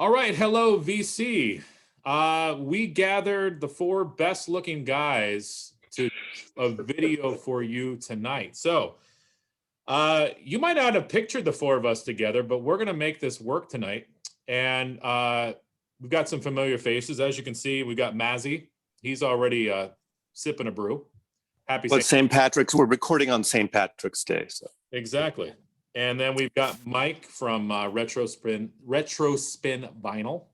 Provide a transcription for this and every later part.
All right, hello VC. We gathered the four best looking guys to a video for you tonight. So you might not have pictured the four of us together, but we're gonna make this work tonight. And we've got some familiar faces. As you can see, we've got Mazzy. He's already sipping a brew. Happy St. Patrick's. We're recording on St. Patrick's Day. So exactly. And then we've got Mike from Retro Spin Vinyl.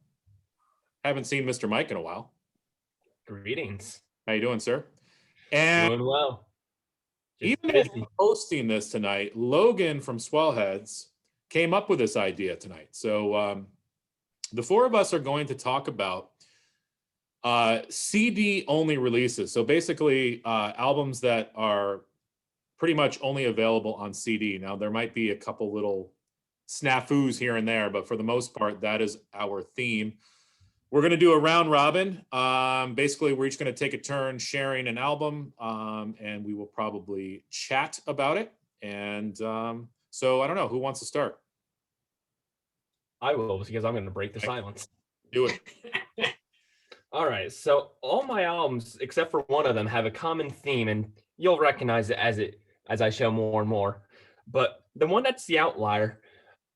Haven't seen Mr. Mike in a while. Greetings. How you doing, sir? And doing well. Even hosting this tonight, Logan from Swellheads came up with this idea tonight. So the four of us are going to talk about CD-only releases. So basically albums that are pretty much only available on CD. Now, there might be a couple little snafus here and there, but for the most part, that is our theme. We're going to do a round robin. Basically, we're each going to take a turn sharing an album, and we will probably chat about it. And so I don't know, who wants to start? I will, because I'm going to break the silence. Do it. All right, so all my albums, except for one of them, have a common theme, and you'll recognize it as I show more and more. But the one that's the outlier,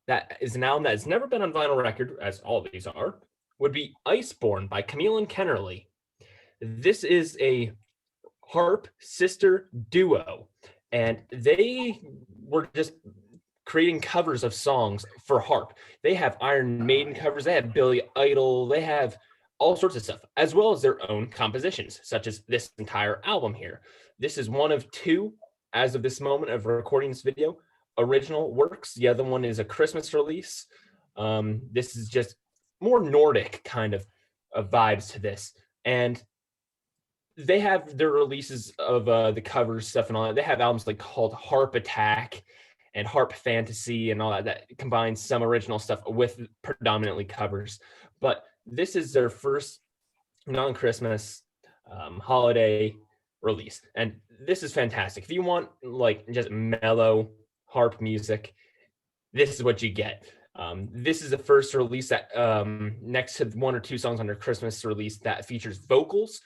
that is an album that has never been on vinyl record, as all of these are, would be Iceborne by Camille and Kennerly. This is a harp sister duo, and they were just creating covers of songs for harp. They have Iron Maiden covers, they have Billy Idol, they have all sorts of stuff, as well as their own compositions, such as this entire album here. This is one of two, as of this moment of recording this video, original works. The other one is a Christmas release. This is just more Nordic kind of vibes to this. And they have their releases of the covers stuff and all that. They have albums like called Harp Attack and Harp Fantasy and all that combines some original stuff with predominantly covers. But this is their first non-Christmas holiday release. And this is fantastic. If you want like just mellow harp music, this is what you get. This is the first release that next to one or two songs on their Christmas release that features vocals.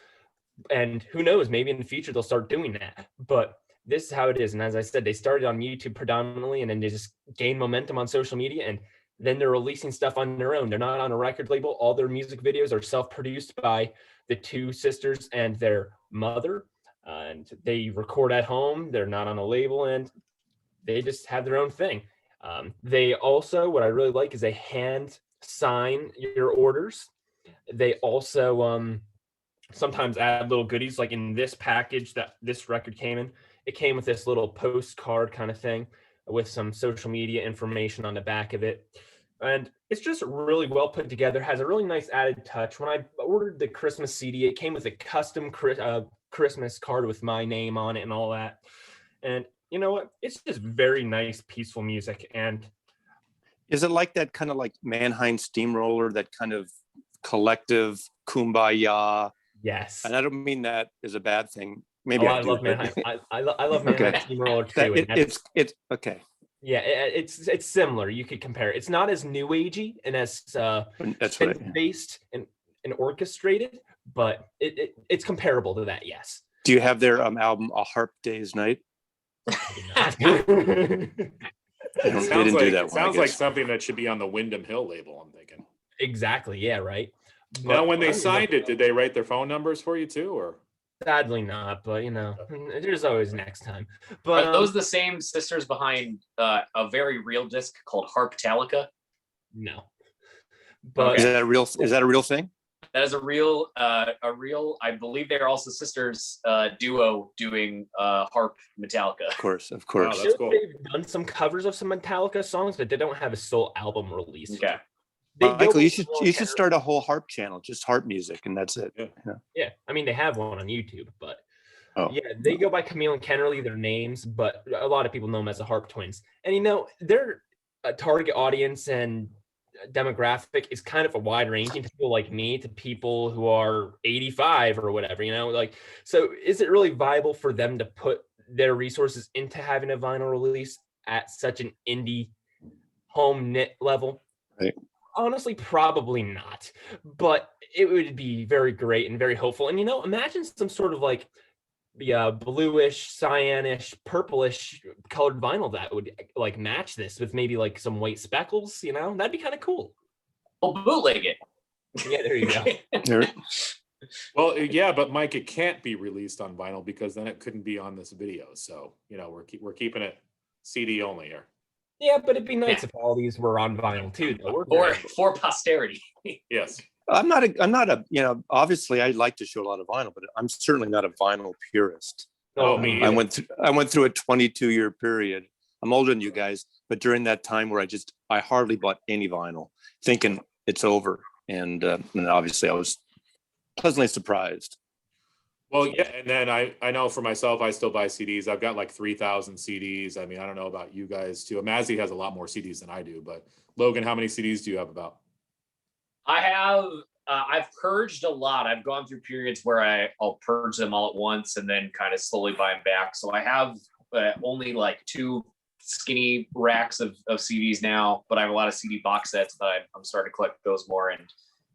And who knows, maybe in the future they'll start doing that. But this is how it is. And as I said, they started on YouTube predominantly, and then they just gained momentum on social media, and then they're releasing stuff on their own. They're not on a record label. All their music videos are self-produced by the two sisters and their mother. And they record at home. They're not on a label, and they just have their own thing. They also, what I really like is they hand sign your orders. They also sometimes add little goodies, like in this package that this record came in. It came with this little postcard kind of thing with some social media information on the back of it. And it's just really well put together, has a really nice added touch. When I ordered the Christmas CD, it came with a custom Christmas card with my name on it and all that. And you know what? It's just very nice, peaceful music. And is it like that kind of like Mannheim Steamroller, that kind of collective kumbaya? Yes. And I don't mean that as a bad thing. Maybe I love Mannheim. I love Mannheim Steamroller too. It's okay. Yeah, it's similar. You could compare it. It's not as new agey and as based and orchestrated, but it's comparable to that. Yes. Do you have their album A Harp Day's Night? They didn't do that. Sounds like something that should be on the Windham Hill label, I'm thinking. Exactly. Yeah. Right. Now, when they signed it, did they write their phone numbers for you too, or? Sadly not, but you know, there's always next time. But are those the same sisters behind a very real disc called Harptalica? No. But is that a real thing? That is a real. I believe they're also sisters duo doing harp Metallica. Of course. Wow, that's cool. They've done some covers of some Metallica songs, but they don't have a sole album release. Okay. Michael, you should start a whole harp channel, just harp music, and that's it. Yeah. I mean, they have one on YouTube, but yeah, they go by Camille and Kennerly, their names, but a lot of people know them as the Harp Twins. And you know, their target audience and demographic is kind of a wide ranging, to people like me to people who are 85 or whatever, you know, like, so is it really viable for them to put their resources into having a vinyl release at such an indie home knit level? Right. Honestly, probably not, but it would be very great and very hopeful. And imagine some sort of like the bluish, cyanish, purplish colored vinyl that would like match this with maybe like some white speckles. That'd be kind of cool. I'll bootleg it. Yeah, there you go. There- Well, yeah, but Mike, it can't be released on vinyl because then it couldn't be on this video. So, we're keeping it CD only here. Yeah, but it'd be nice if all these were on vinyl too. Though. For posterity. Yes. I'm not a, obviously I like to show a lot of vinyl, but I'm certainly not a vinyl purist. Oh, me I either. went through a 22-year period. I'm older than you guys, but during that time where I hardly bought any vinyl, thinking it's over. And obviously I was pleasantly surprised. Well, yeah, and then I know for myself, I still buy CDs. I've got like 3,000 CDs. I mean, I don't know about you guys too. Mazzy has a lot more CDs than I do, but Logan, how many CDs do you have about? I've purged a lot. I've gone through periods where I'll purge them all at once and then kind of slowly buy them back. So I have only like 2 skinny racks of CDs now, but I have a lot of CD box sets that I'm starting to collect those more. And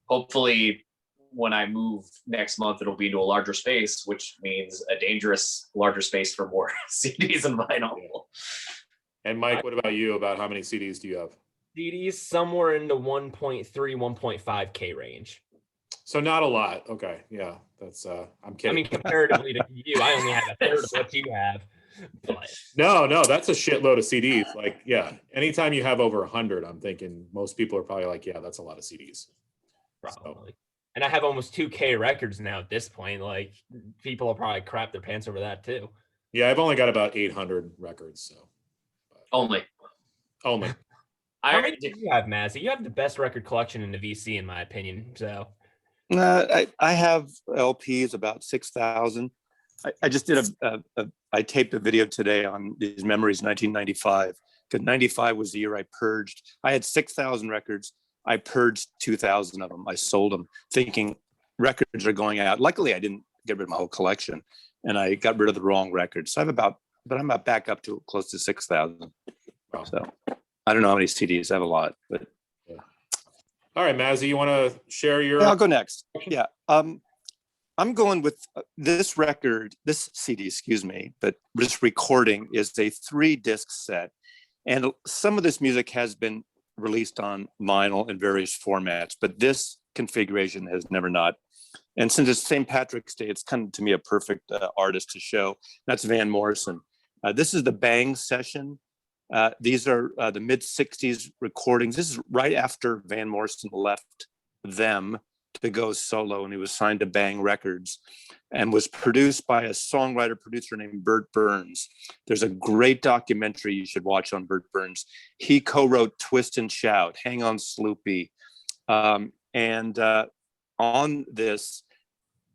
hopefully when I move next month, it'll be into a larger space, which means a dangerous larger space for more CDs and vinyl. And Mike, what about you? About how many CDs do you have? CDs somewhere in the 1.3, 1.5K range. So not a lot. Okay. Yeah. That's I'm kidding. I mean, comparatively to you, I only have a third of what you have. But No, that's a shitload of CDs. Like, yeah, anytime you have over 100, I'm thinking most people are probably like, yeah, that's a lot of CDs. probably. And I have almost 2K records now at this point. Like, people will probably crap their pants over that too. Yeah, I've only got about 800 records. So Only. How many do you have, Mazzy? You have the best record collection in the VC, in my opinion. So I have LPs about 6,000. I just did I taped a video today on these memories 1995, because 95 was the year I purged. I had 6,000 records. I purged 2,000 of them. I sold them thinking records are going out. Luckily, I didn't get rid of my whole collection, and I got rid of the wrong records. So I'm about back up to close to 6,000. Wow. So I don't know how many CDs. I have a lot, but Yeah. All right, Mazzy, you want to share your? yeah, I'll go next. Yeah. I'm going with this record, this CD, excuse me, but this recording is a 3-disc set. And some of this music has been released on vinyl in various formats, but this configuration has never not. And since it's St. Patrick's Day, it's kind of, to me, a perfect artist to show. That's Van Morrison. This is the Bang session. These are the mid-'60s recordings. This is right after Van Morrison left them to go solo, and he was signed to Bang Records and was produced by a songwriter-producer named Bert Burns. There's a great documentary you should watch on Bert Burns. He co-wrote Twist and Shout, Hang on Sloopy. And on this,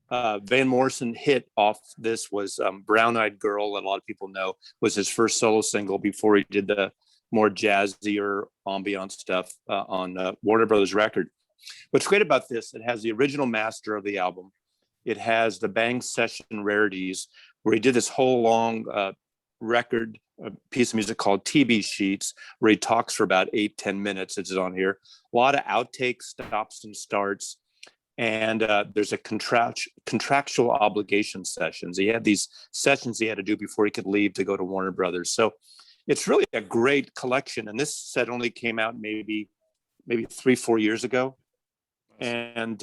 Van Morrison hit off this was Brown Eyed Girl, that a lot of people know, was his first solo single before he did the more jazzier ambient stuff on Warner Brothers record. What's great about this, it has the original master of the album. It has the Bang session rarities, where he did this whole long record, piece of music called TB Sheets, where he talks for about 8-10 minutes. It's on here. A lot of outtakes, stops and starts. And there's a contractual obligation sessions. He had these sessions he had to do before he could leave to go to Warner Brothers. So it's really a great collection. And this set only came out maybe 3-4 years ago. And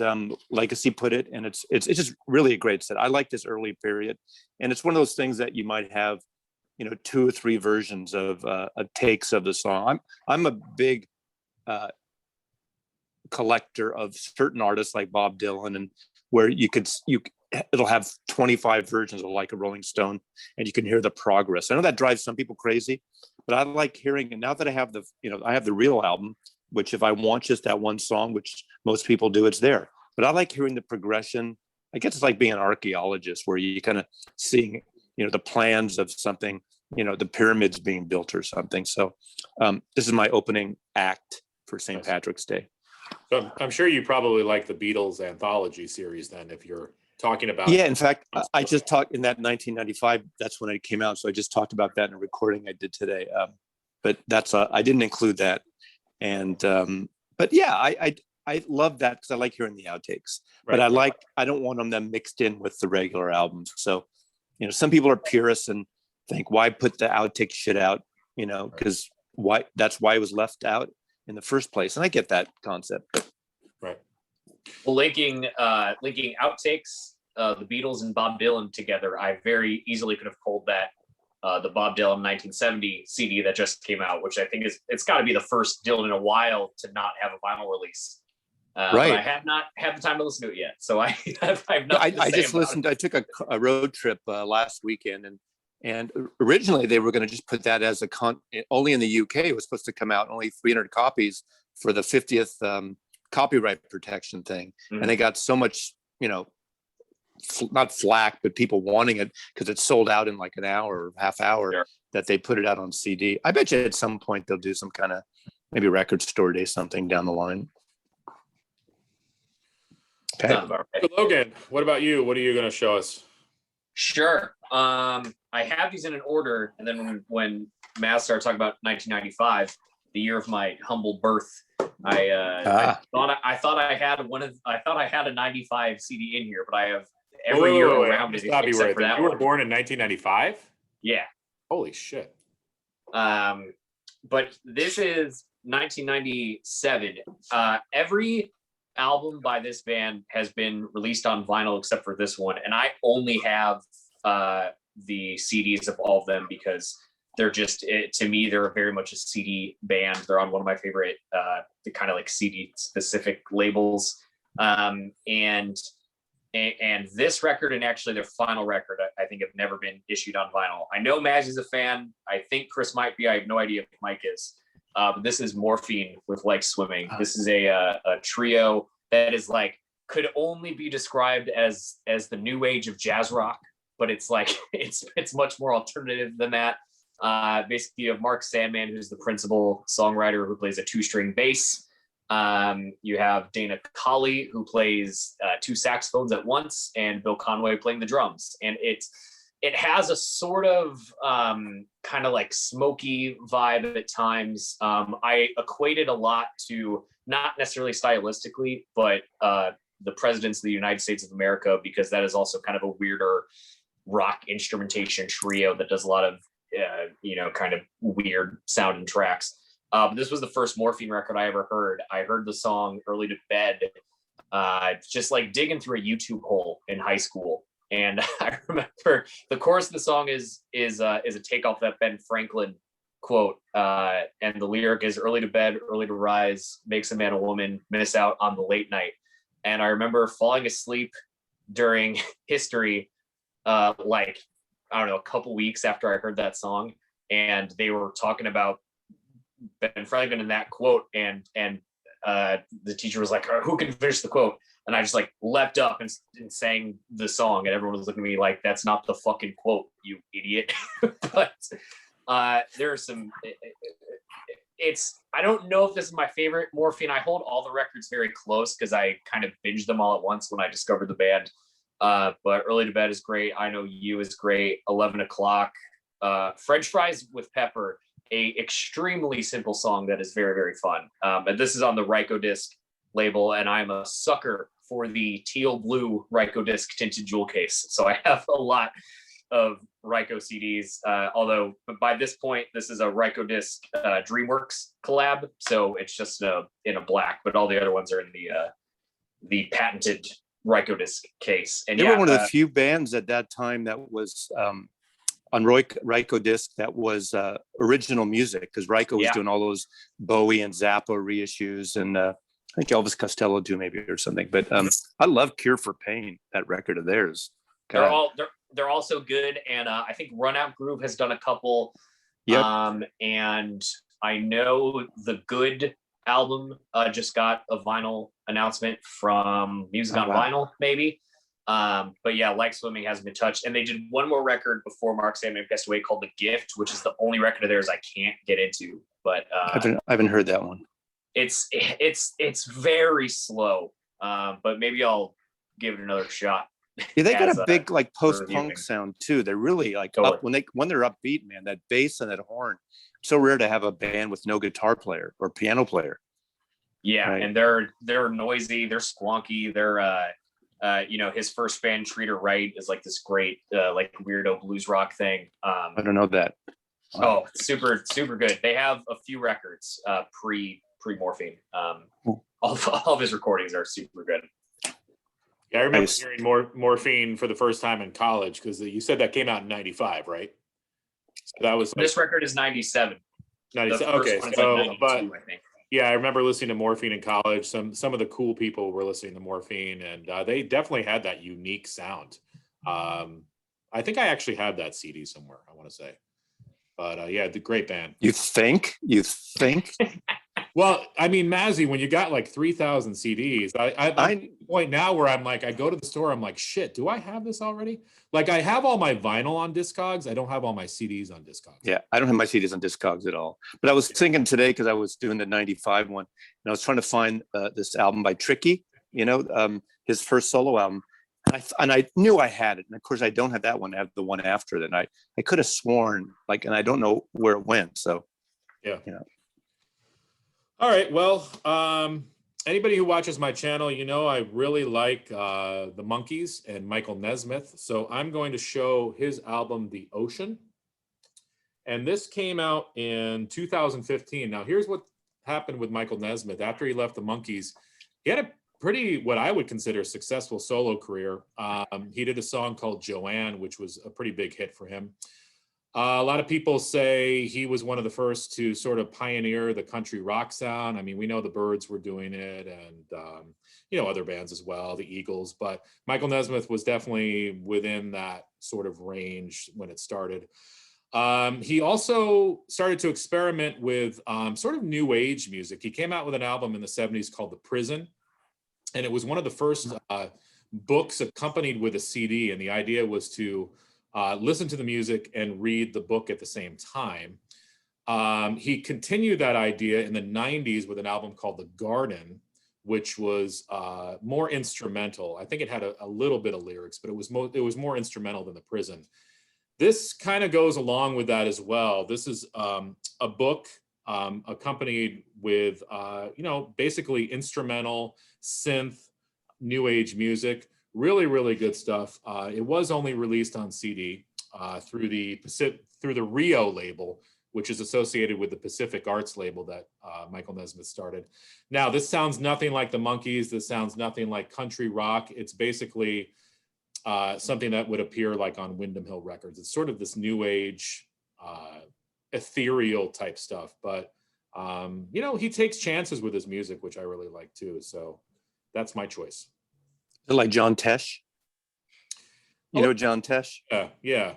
Legacy put it, and it's just really a great set. I like this early period, and it's one of those things that you might have, 2 or 3 versions of takes of the song. I'm a big collector of certain artists like Bob Dylan, and where it'll have 25 versions of Like a Rolling Stone, and you can hear the progress. I know that drives some people crazy, but I like hearing it. Now that I have the real album, which if I want just that one song, which most people do, it's there. But I like hearing the progression. I guess it's like being an archaeologist, where you kind of seeing, the plans of something, the pyramids being built or something. So this is my opening act for St. Patrick's Day. So I'm sure you probably like the Beatles anthology series then, if you're talking about. Yeah, in fact, I just talked in that 1995. That's when it came out. So I just talked about that in a recording I did today. But I didn't include that. And but but yeah, I love that because I like hearing the outtakes. But I don't want them mixed in with the regular albums. So, some people are purists and think, why put the outtake shit out? Because that's why it was left out in the first place. And I get that concept. Right. Well, linking outtakes, the Beatles and Bob Dylan together, I very easily could have pulled that the Bob Dylan 1970 CD that just came out, which I think it's got to be the first Dylan in a while to not have a vinyl release. Right. But I have not had the time to listen to it yet, so I have not. I just listened. I took a road trip last weekend, and originally they were going to just put that as only in the UK. It was supposed to come out only 300 copies for the 50th copyright protection thing, and they got so much, not flack, but people wanting it because it sold out in like an hour or half hour that they put it out on CD. I bet you at some point they'll do some kind of maybe record store day something down the line. Okay. So Logan, what about you? What are you going to show us? Sure. I have these in an order, and then when Matt started talking about 1995, the year of my humble birth, I thought I had a 95 CD in here, but I have every year around it except for that You were one. born in 1995? Yeah. Holy shit. But this is 1997. Every album by this band has been released on vinyl except for this one, and I only have the CDs of all of them because they're just, to me, they're very much a CD band. They're on one of my favorite the kind of like CD specific labels, and this record and actually their final record I think have never been issued on vinyl. I know Mazzy's a fan. I think Chris might be. I have no idea if Mike is. But this is Morphine with Like Swimming. This is a trio that is like, could only be described as the new age of jazz rock, but it's like it's much more alternative than that. Basically, you have Mark Sandman, who's the principal songwriter, who plays a 2-string bass. You have Dana Colley, who plays 2 saxophones at once, and Bill Conway playing the drums. And it has a sort of kind of like smoky vibe at times. I equate it a lot to, not necessarily stylistically, but the Presidents of the United States of America, because that is also kind of a weirder rock instrumentation trio that does a lot of, kind of weird sounding tracks. This was the first Morphine record I ever heard. I heard the song Early to Bed, just like digging through a YouTube hole in high school. And I remember the chorus of the song is a takeoff that Ben Franklin quote, and the lyric is "Early to bed, early to rise, makes a man a woman, miss out on the late night." And I remember falling asleep during history, like, I don't know, a couple weeks after I heard that song, and they were talking about Ben Franklin in that quote, and the teacher was like, "Who can finish the quote?" And I just like leapt up and sang the song, and everyone was looking at me like, "That's not the fucking quote, you idiot." But there are some. I don't know if this is my favorite Morphine. I hold all the records very close because I kind of binged them all at once when I discovered the band. But Early to Bed is great. I Know You is great. 11 O'Clock. French Fries with Pepper, a extremely simple song that is very, very fun. And this is on the Ryko disc label, and I'm a sucker for the teal blue Ryko disc tinted jewel case. So I have a lot of Ryko CDs, although by this point, this is a Ryko disc DreamWorks collab. So it's just in a black, but all the other ones are in the patented Ryko disc case. And they were one of the few bands at that time that was on Ryko disc that was original music, because Ryko was doing all those Bowie and Zappa reissues, and I think Elvis Costello too, maybe, or something. But I love Cure for Pain, that record of theirs. They're also good, and I think Run Out Groove has done a couple. Yep. And I know the Good album just got a vinyl announcement from Music on Vinyl, maybe. But yeah, Like Swimming hasn't been touched, and they did one more record before Mark Sandman passed away called The Gift, which is the only record of theirs I can't get into. But I haven't heard that one. It's very slow, but maybe I'll give it another shot. Yeah, they got a big like post-punk sound too. They're really like up when they're upbeat, man. That bass and that horn. So rare to have a band with no guitar player or piano player. Yeah, Right. and they're noisy, they're squonky, they're his first band Treater Right is like this great like weirdo blues rock thing. I don't know that. Oh, super super good. They have a few records pre Morphine. All of his recordings are super good. Yeah, I remember Nice. hearing Morphine for the first time in college because you said that came out in '95, right? So that was like This record is 97. The 97. first Okay, one is so like 92, but I think. yeah, I remember listening to Morphine in college. Some of the cool people were listening to Morphine, and they definitely had that unique sound. I think I actually have that CD somewhere, I want to say, but yeah, the great band. You think? Well, I mean, Mazzy, when you got like 3,000 CDs, I'm at the point now where I'm like, I go to the store, I'm like, shit, do I have this already? Like, I have all my vinyl on Discogs. I don't have all my CDs on Discogs. Yeah, I don't have my CDs on Discogs at all. But I was thinking today, because I was doing the 95 one, and I was trying to find this album by Tricky, his first solo album. And I knew I had it. And of course, I don't have that one. I have the one after that. And I could have sworn, and I don't know where it went. So, yeah. All right. Well, anybody who watches my channel, I really like the Monkees and Michael Nesmith. So I'm going to show his album, The Ocean. And this came out in 2015. Now, here's what happened with Michael Nesmith. After he left the Monkees, he had a pretty, what I would consider, successful solo career. He did a song called Joanne, which was a pretty big hit for him. A lot of people say he was one of the first to sort of pioneer the country rock sound. I mean, we know the Byrds were doing it, and other bands as well, the Eagles. But Michael Nesmith was definitely within that sort of range when it started. He also started to experiment with sort of new age music. He came out with an album in the 70s called The Prison, and it was one of the first books accompanied with a CD. And the idea was to listen to the music and read the book at the same time. He continued that idea in the 90s with an album called The Garden, which was more instrumental. I think it had a little bit of lyrics, but it was more instrumental than The Prison. This kind of goes along with that as well. This is a book accompanied with, basically instrumental synth, new age music. Really, really good stuff. It was only released on CD through the Rio label, which is associated with the Pacific Arts label that Michael Nesmith started. Now, this sounds nothing like the Monkees. This sounds nothing like country rock. It's basically something that would appear like on Windham Hill Records. It's sort of this new age, ethereal type stuff. But, he takes chances with his music, which I really like too. So that's my choice. Like John Tesh. You know John Tesh? Yeah.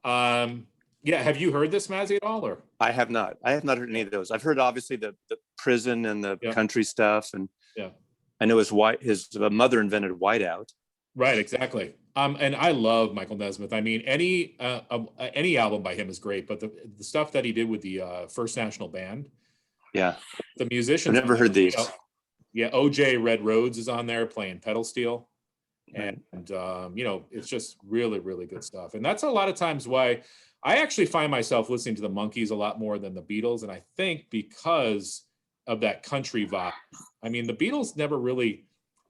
Have you heard this, Mazzy, at all? Or I have not. I have not heard any of those. I've heard obviously the Prison and the country stuff, and I know his mother invented Whiteout. Right, exactly. And I love Michael Nesmith. I mean, any album by him is great, but the stuff that he did with the First National Band, the musicians. I've never heard these. Yeah, OJ Red Rhodes is on there playing pedal steel. And, it's just really, really good stuff. And that's a lot of times why I actually find myself listening to the Monkees a lot more than the Beatles. And I think because of that country vibe. I mean, the Beatles never really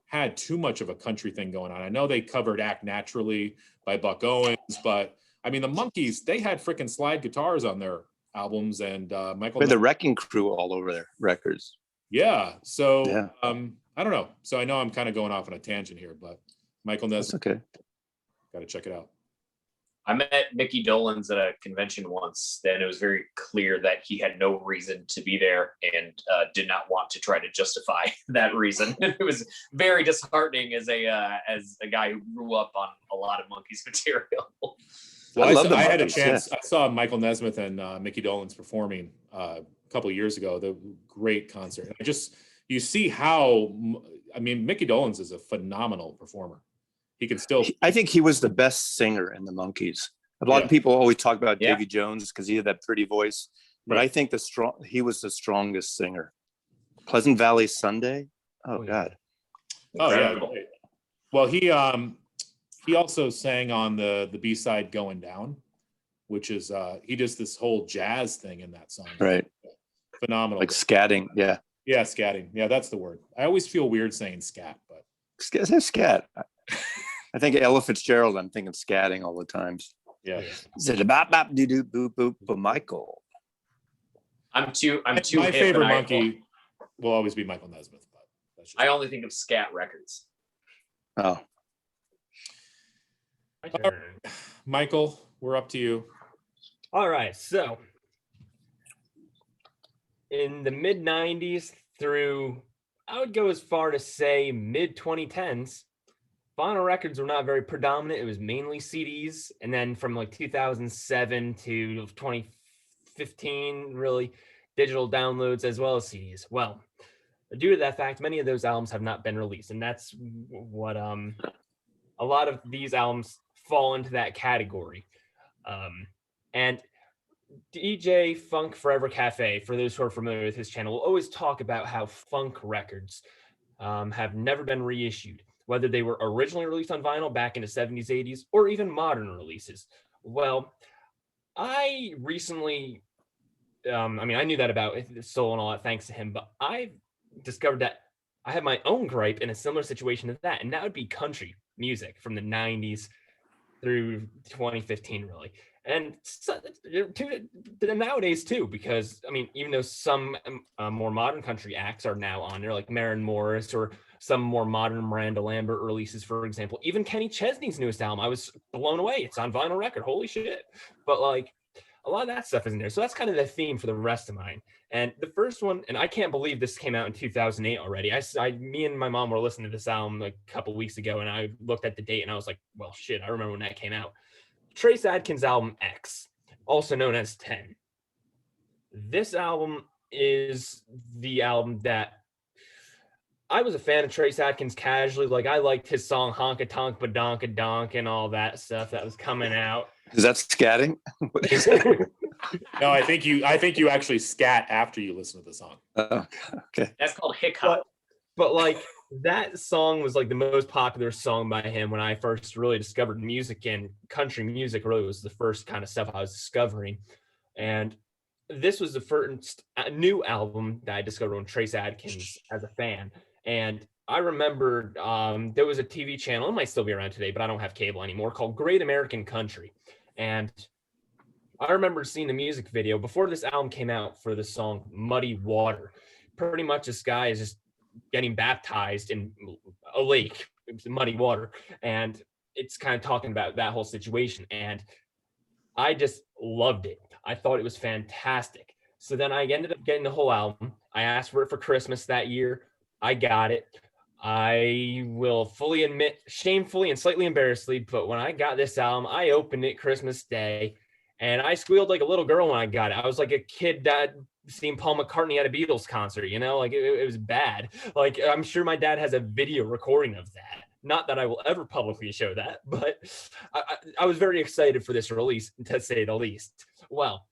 had too much of a country thing going on. I know they covered Act Naturally by Buck Owens, but I mean, the Monkees, they had freaking slide guitars on their albums, and Michael. With the Wrecking Crew all over their records. Yeah. So I don't know. So I know I'm kind of going off on a tangent here, but Michael Nesmith. That's okay. Got to check it out. I met Mickey Dolenz at a convention once. Then it was very clear that he had no reason to be there and did not want to try to justify that reason. It was very disheartening as a guy who grew up on a lot of Monkees material. Well, I had a chance. I saw Michael Nesmith and Mickey Dolenz performing a couple of years ago. The great concert. You see how, I mean, Mickey Dolenz is a phenomenal performer. He can still. I think he was the best singer in the Monkees. A lot of people always talk about Davy Jones because he had that pretty voice, but I think he was the strongest singer. Pleasant Valley Sunday. Oh God. Incredible. Yeah. Well, he also sang on the B-side Going Down, which is he does this whole jazz thing in that song. Right. Phenomenal. Like scatting. Yeah. Yeah, scatting. Yeah, that's the word. I always feel weird saying scat, but Scat. I think Ella Fitzgerald. I'm thinking scatting all the times. yeah. Is it a bop bop doo doo boop boop? But Michael. I'm too My hip favorite and monkey will always be Michael Nesmith, but that's just I only think of scat records. Oh, My turn. Michael, we're up to you. All right, so in the mid 90s through, I would go as far to say mid 2010s, vinyl records were not very predominant. It was mainly CDs. And then from like 2007 to 2015, really digital downloads as well as CDs. Well, due to that fact, many of those albums have not been released. And that's what a lot of these albums fall into that category. And DJ Funk Forever Cafe, for those who are familiar with his channel, will always talk about how funk records have never been reissued, whether they were originally released on vinyl back in the 70s, 80s, or even modern releases. Well, I recently, I knew that about Soul and all that thanks to him, but I discovered that I have my own gripe in a similar situation to that, and that would be country music from the 90s through 2015, really. And so, nowadays too, because even though some more modern country acts are now on there, like Maren Morris or some more modern Miranda Lambert releases, for example, even Kenny Chesney's newest album, I was blown away. It's on vinyl record. Holy shit. But like a lot of that stuff isn't there. So that's kind of the theme for the rest of mine. And the first one, and I can't believe this came out in 2008 already. Me and my mom were listening to this album like a couple weeks ago, and I looked at the date and I was like, well, shit, I remember when that came out. Trace Adkins' album X, also known as 10. This album is the album that I was a fan of Trace Adkins casually. Like I liked his song Honka Tonk Badonka Donk and all that stuff that was coming out. is that scatting? No, I think you actually scat after you listen to the song. Okay. That's called hiccup. But like that song was like the most popular song by him when I first really discovered music, and country music really was the first kind of stuff I was discovering. And this was the first new album that I discovered on Trace Adkins as a fan. And I remember there was a TV channel, it might still be around today, but I don't have cable anymore, called Great American Country. And I remember seeing the music video before this album came out for the song Muddy Water. Pretty much this guy is just getting baptized in a lake, muddy water. And it's kind of talking about that whole situation. And I just loved it. I thought it was fantastic. So then I ended up getting the whole album. I asked for it for Christmas that year. I got it. I will fully admit, shamefully and slightly embarrassedly, but when I got this album, I opened it Christmas Day and I squealed like a little girl when I got it. I was like a kid that seen Paul McCartney at a Beatles concert, like it was bad. Like I'm sure my dad has a video recording of that. Not that I will ever publicly show that, but I was very excited for this release, to say the least. Well,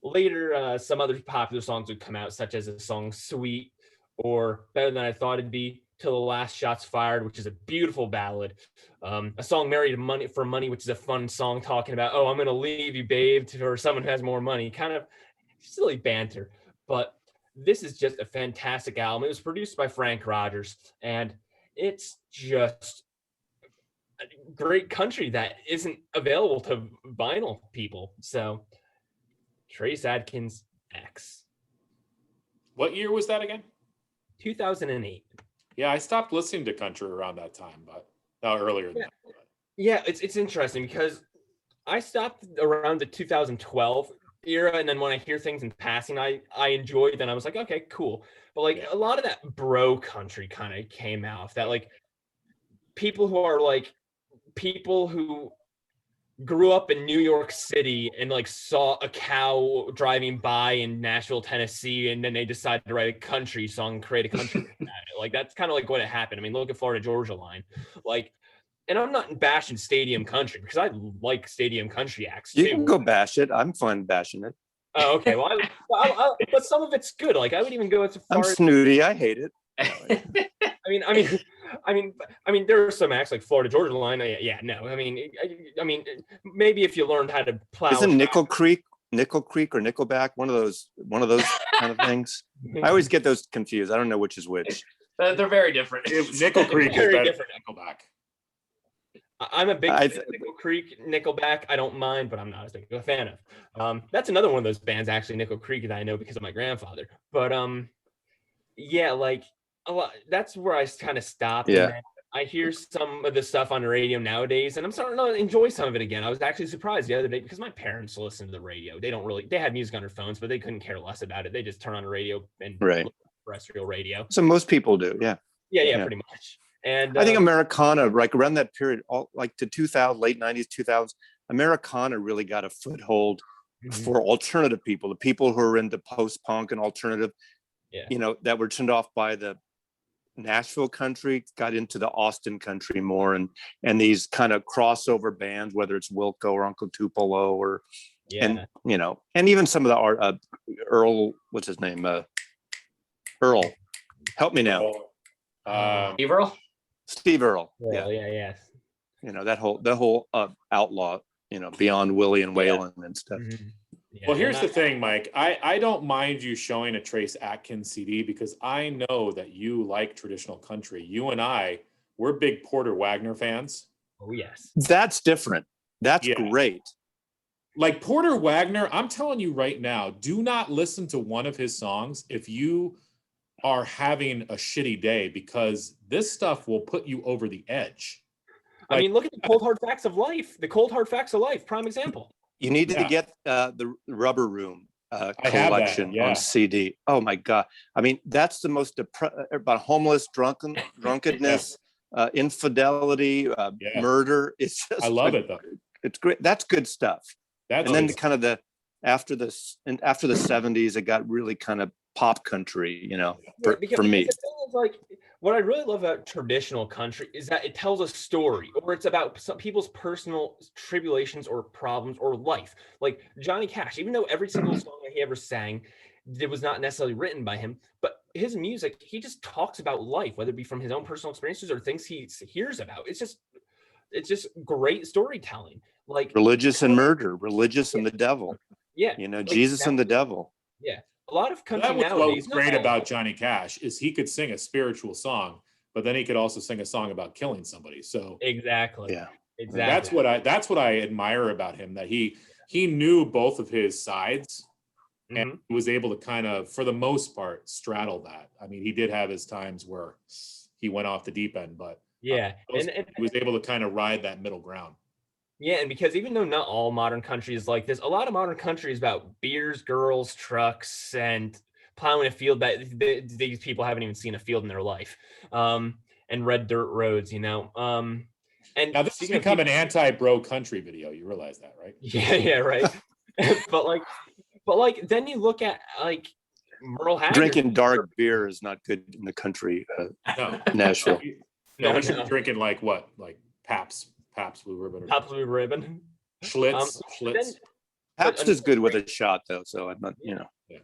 later, some other popular songs would come out, such as the song Sweet or Better Than I Thought It'd Be, Till the Last Shot's Fired, which is a beautiful ballad. A song Married for Money, which is a fun song talking about, oh, I'm going to leave you, babe, for someone who has more money. Kind of silly banter. But this is just a fantastic album. It was produced by Frank Rogers, and it's just a great country that isn't available to vinyl people. So Trace Adkins X. What year was that again? 2008. Yeah, I stopped listening to country around that time, but earlier than that. But. Yeah, it's interesting because I stopped around the 2012 era, and then when I hear things in passing, I enjoyed. Then I was like, okay, cool. But like a lot of that bro country kind of came out. That like people who grew up in New York City and like saw a cow driving by in Nashville, Tennessee, and then they decided to write a country song, create a country. Like that's kind of like what had happened. I mean, look at Florida Georgia Line, like. And I'm not bashing stadium country because I like stadium country acts too. You can go bash it. I'm fine bashing it. Oh, okay. Well, but some of it's good. Like I would even go as far I'm snooty. I hate it. I mean, there are some acts like Florida Georgia Line. Yeah, no. I mean, maybe if you learned how to plow. Isn't Nickel Creek or Nickelback one of those kind of things. I always get those confused. I don't know which is which. They're very different. Nickel Creek is Very better different. than Nickelback. I'm a big I fan of Nickel Creek, Nickelback. I don't mind, but I'm not as big of a fan of. That's another one of those bands, actually, Nickel Creek, that I know because of my grandfather. But yeah, like a lot. That's where I kind of stopped. Yeah. And then I hear some of the stuff on the radio nowadays, and I'm starting to enjoy some of it again. I was actually surprised the other day because my parents listen to the radio. They have music on their phones, but they couldn't care less about it. They just turn on the radio and Right. look at terrestrial radio. So most people do. Yeah. Yeah, pretty much. And I think Americana, like around that period, all like to 2000, late 90s, 2000s, Americana really got a foothold for alternative people, the people who are into post-punk and alternative, you know, that were turned off by the Nashville country, got into the Austin country more, and these kind of crossover bands, whether it's Wilco or Uncle Tupelo or, and you know, and even some of the art, Earl, what's his name? Earl, help me now. Earl? Steve Earle. Yeah. You know, the whole outlaw, you know, Beyond Willie and Waylon and stuff. Yeah, Well, here's the thing, Mike. I don't mind you showing a Trace Atkins CD because I know that you like traditional country. You and we're big Porter Wagner fans. Oh, yes. That's different. That's great. Like Porter Wagner, I'm telling you right now, do not listen to one of his songs if you are having a shitty day, because this stuff will put you over the edge. I mean, look at the Cold Hard Facts of Life. The Cold Hard Facts of Life, prime example. You need to get the Rubber Room collection that, on CD. Oh my God! I mean, that's the most about homeless, drunkenness, infidelity, murder. It's just I love it though. It's great. That's good stuff. That's and then kind of after the 70s, it got really kind of pop country, you know, for me. The thing is, like, what I really love about traditional country is that it tells a story, or it's about some people's personal tribulations or problems or life. Like Johnny Cash, even though every single song that he ever sang, it was not necessarily written by him, but his music, he just talks about life, whether it be from his own personal experiences or things he hears about. It's just great storytelling. Like religious and murder, religious and the devil. Yeah. You know, like, Jesus and the devil. Yeah. A lot of country nowadays. What was great about Johnny Cash is he could sing a spiritual song, but then he could also sing a song about killing somebody. So exactly. Yeah. Exactly. That's what I admire about him, that he knew both of his sides and was able to kind of, for the most part, straddle that. I mean, he did have his times where he went off the deep end, but and he was able to kind of ride that middle ground. Yeah, and because even though not all modern country is like this, a lot of modern country is about beers, girls, trucks, and plowing a field that these people haven't even seen a field in their life, and red dirt roads, you know. And now this has become an anti-bro country video. You realize that, right? Yeah, right. but like then you look at like Merle Haggard. Drinking dark beer is not good in the country. Nashville. No, we should be drinking like what, like Pabst Blue Ribbon. Pabst Blue Ribbon. Schlitz. Pabst is good with a shot though, so I'm not, you know. Yeah.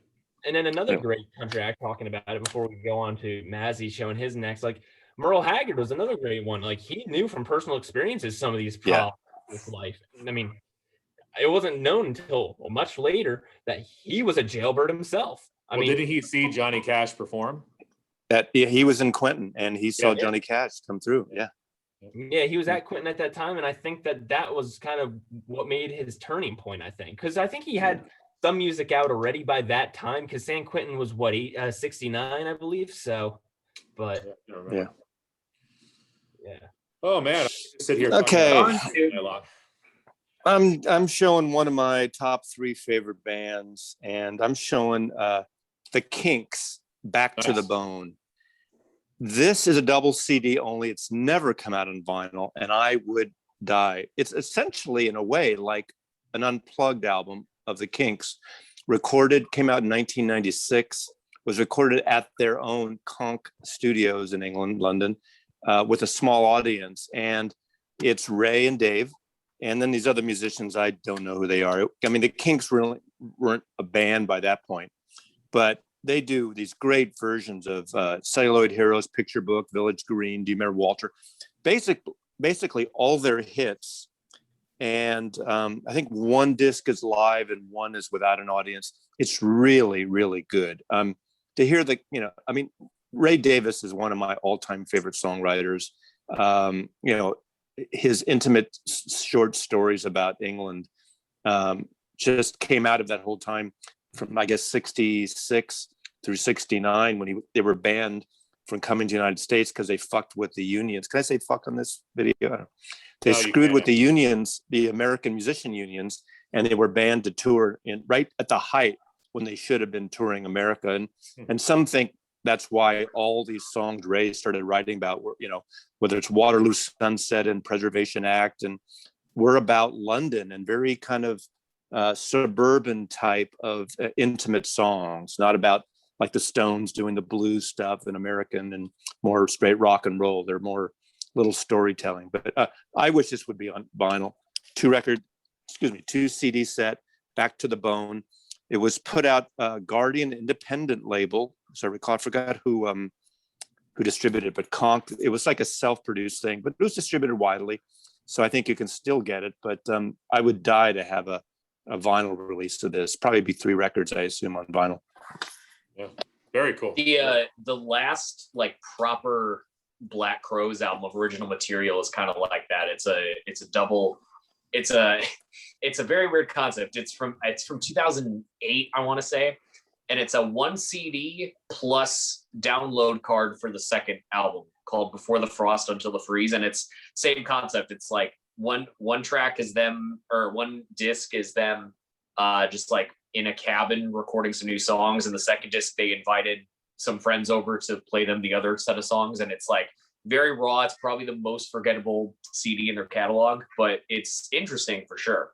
And then another great country act, talking about it before we go on to Mazzy showing his next, like Merle Haggard was another great one. Like he knew from personal experiences some of these problems with life. I mean, it wasn't known until much later that he was a jailbird himself. I mean, didn't he see Johnny Cash perform? He was in Quentin and he saw Johnny Cash come through. Yeah, he was at Quentin at that time, and I think that was kind of what made his turning point, I think, because I think he had some music out already by that time, because San Quentin was 69, I believe. So, but yeah. Oh man, I sit here. Okay, I'm showing one of my top 3 favorite bands, and I'm showing the Kinks, Back to the Bone. This is a double CD only. It's never come out on vinyl, and I would die. It's essentially, in a way, like an unplugged album of the Kinks. Came out in 1996, was recorded at their own Conch Studios in England, London, with a small audience. And it's Ray and Dave, and then these other musicians, I don't know who they are. I mean, the Kinks really weren't a band by that point, but they do these great versions of Celluloid Heroes, Picture Book, Village Green, Do You Remember Walter? Basically, all their hits and I think one disc is live and one is without an audience. It's really, really good. To hear the, I mean, Ray Davis is one of my all-time favorite songwriters. His intimate short stories about England just came out of that whole time from, I guess, 66 through 69 when they were banned from coming to the United States because they fucked with the unions. Can I say fuck on this video? They screwed with the unions, the American musician unions, and they were banned to tour right at the height when they should have been touring America. And some think that's why all these songs Ray started writing about, whether it's Waterloo Sunset and Preservation Act, and we're about London and very kind of suburban type of intimate songs, not about like the Stones doing the blues stuff and American and more straight rock and roll. They're more little storytelling. But I wish this would be on vinyl. 2 CD set, Back to the Bone. It was put out Guardian independent label. So I forgot who distributed it, but Conk. It was like a self-produced thing, but it was distributed widely. So I think you can still get it. But I would die to have a vinyl release of this. Probably be 3 records, I assume, on vinyl. Yeah, very cool. The last like proper Black Crowes album of original material is kind of like that. It's a double. It's a very weird concept. It's from 2008, I want to say, and it's a 1 CD plus download card for the second album called Before the Frost Until the Freeze, and it's same concept. It's like one track is them, or one disc is them just like in a cabin recording some new songs, and the second disc they invited some friends over to play them the other set of songs, and it's like very raw. It's probably the most forgettable CD in their catalog, but it's interesting for sure.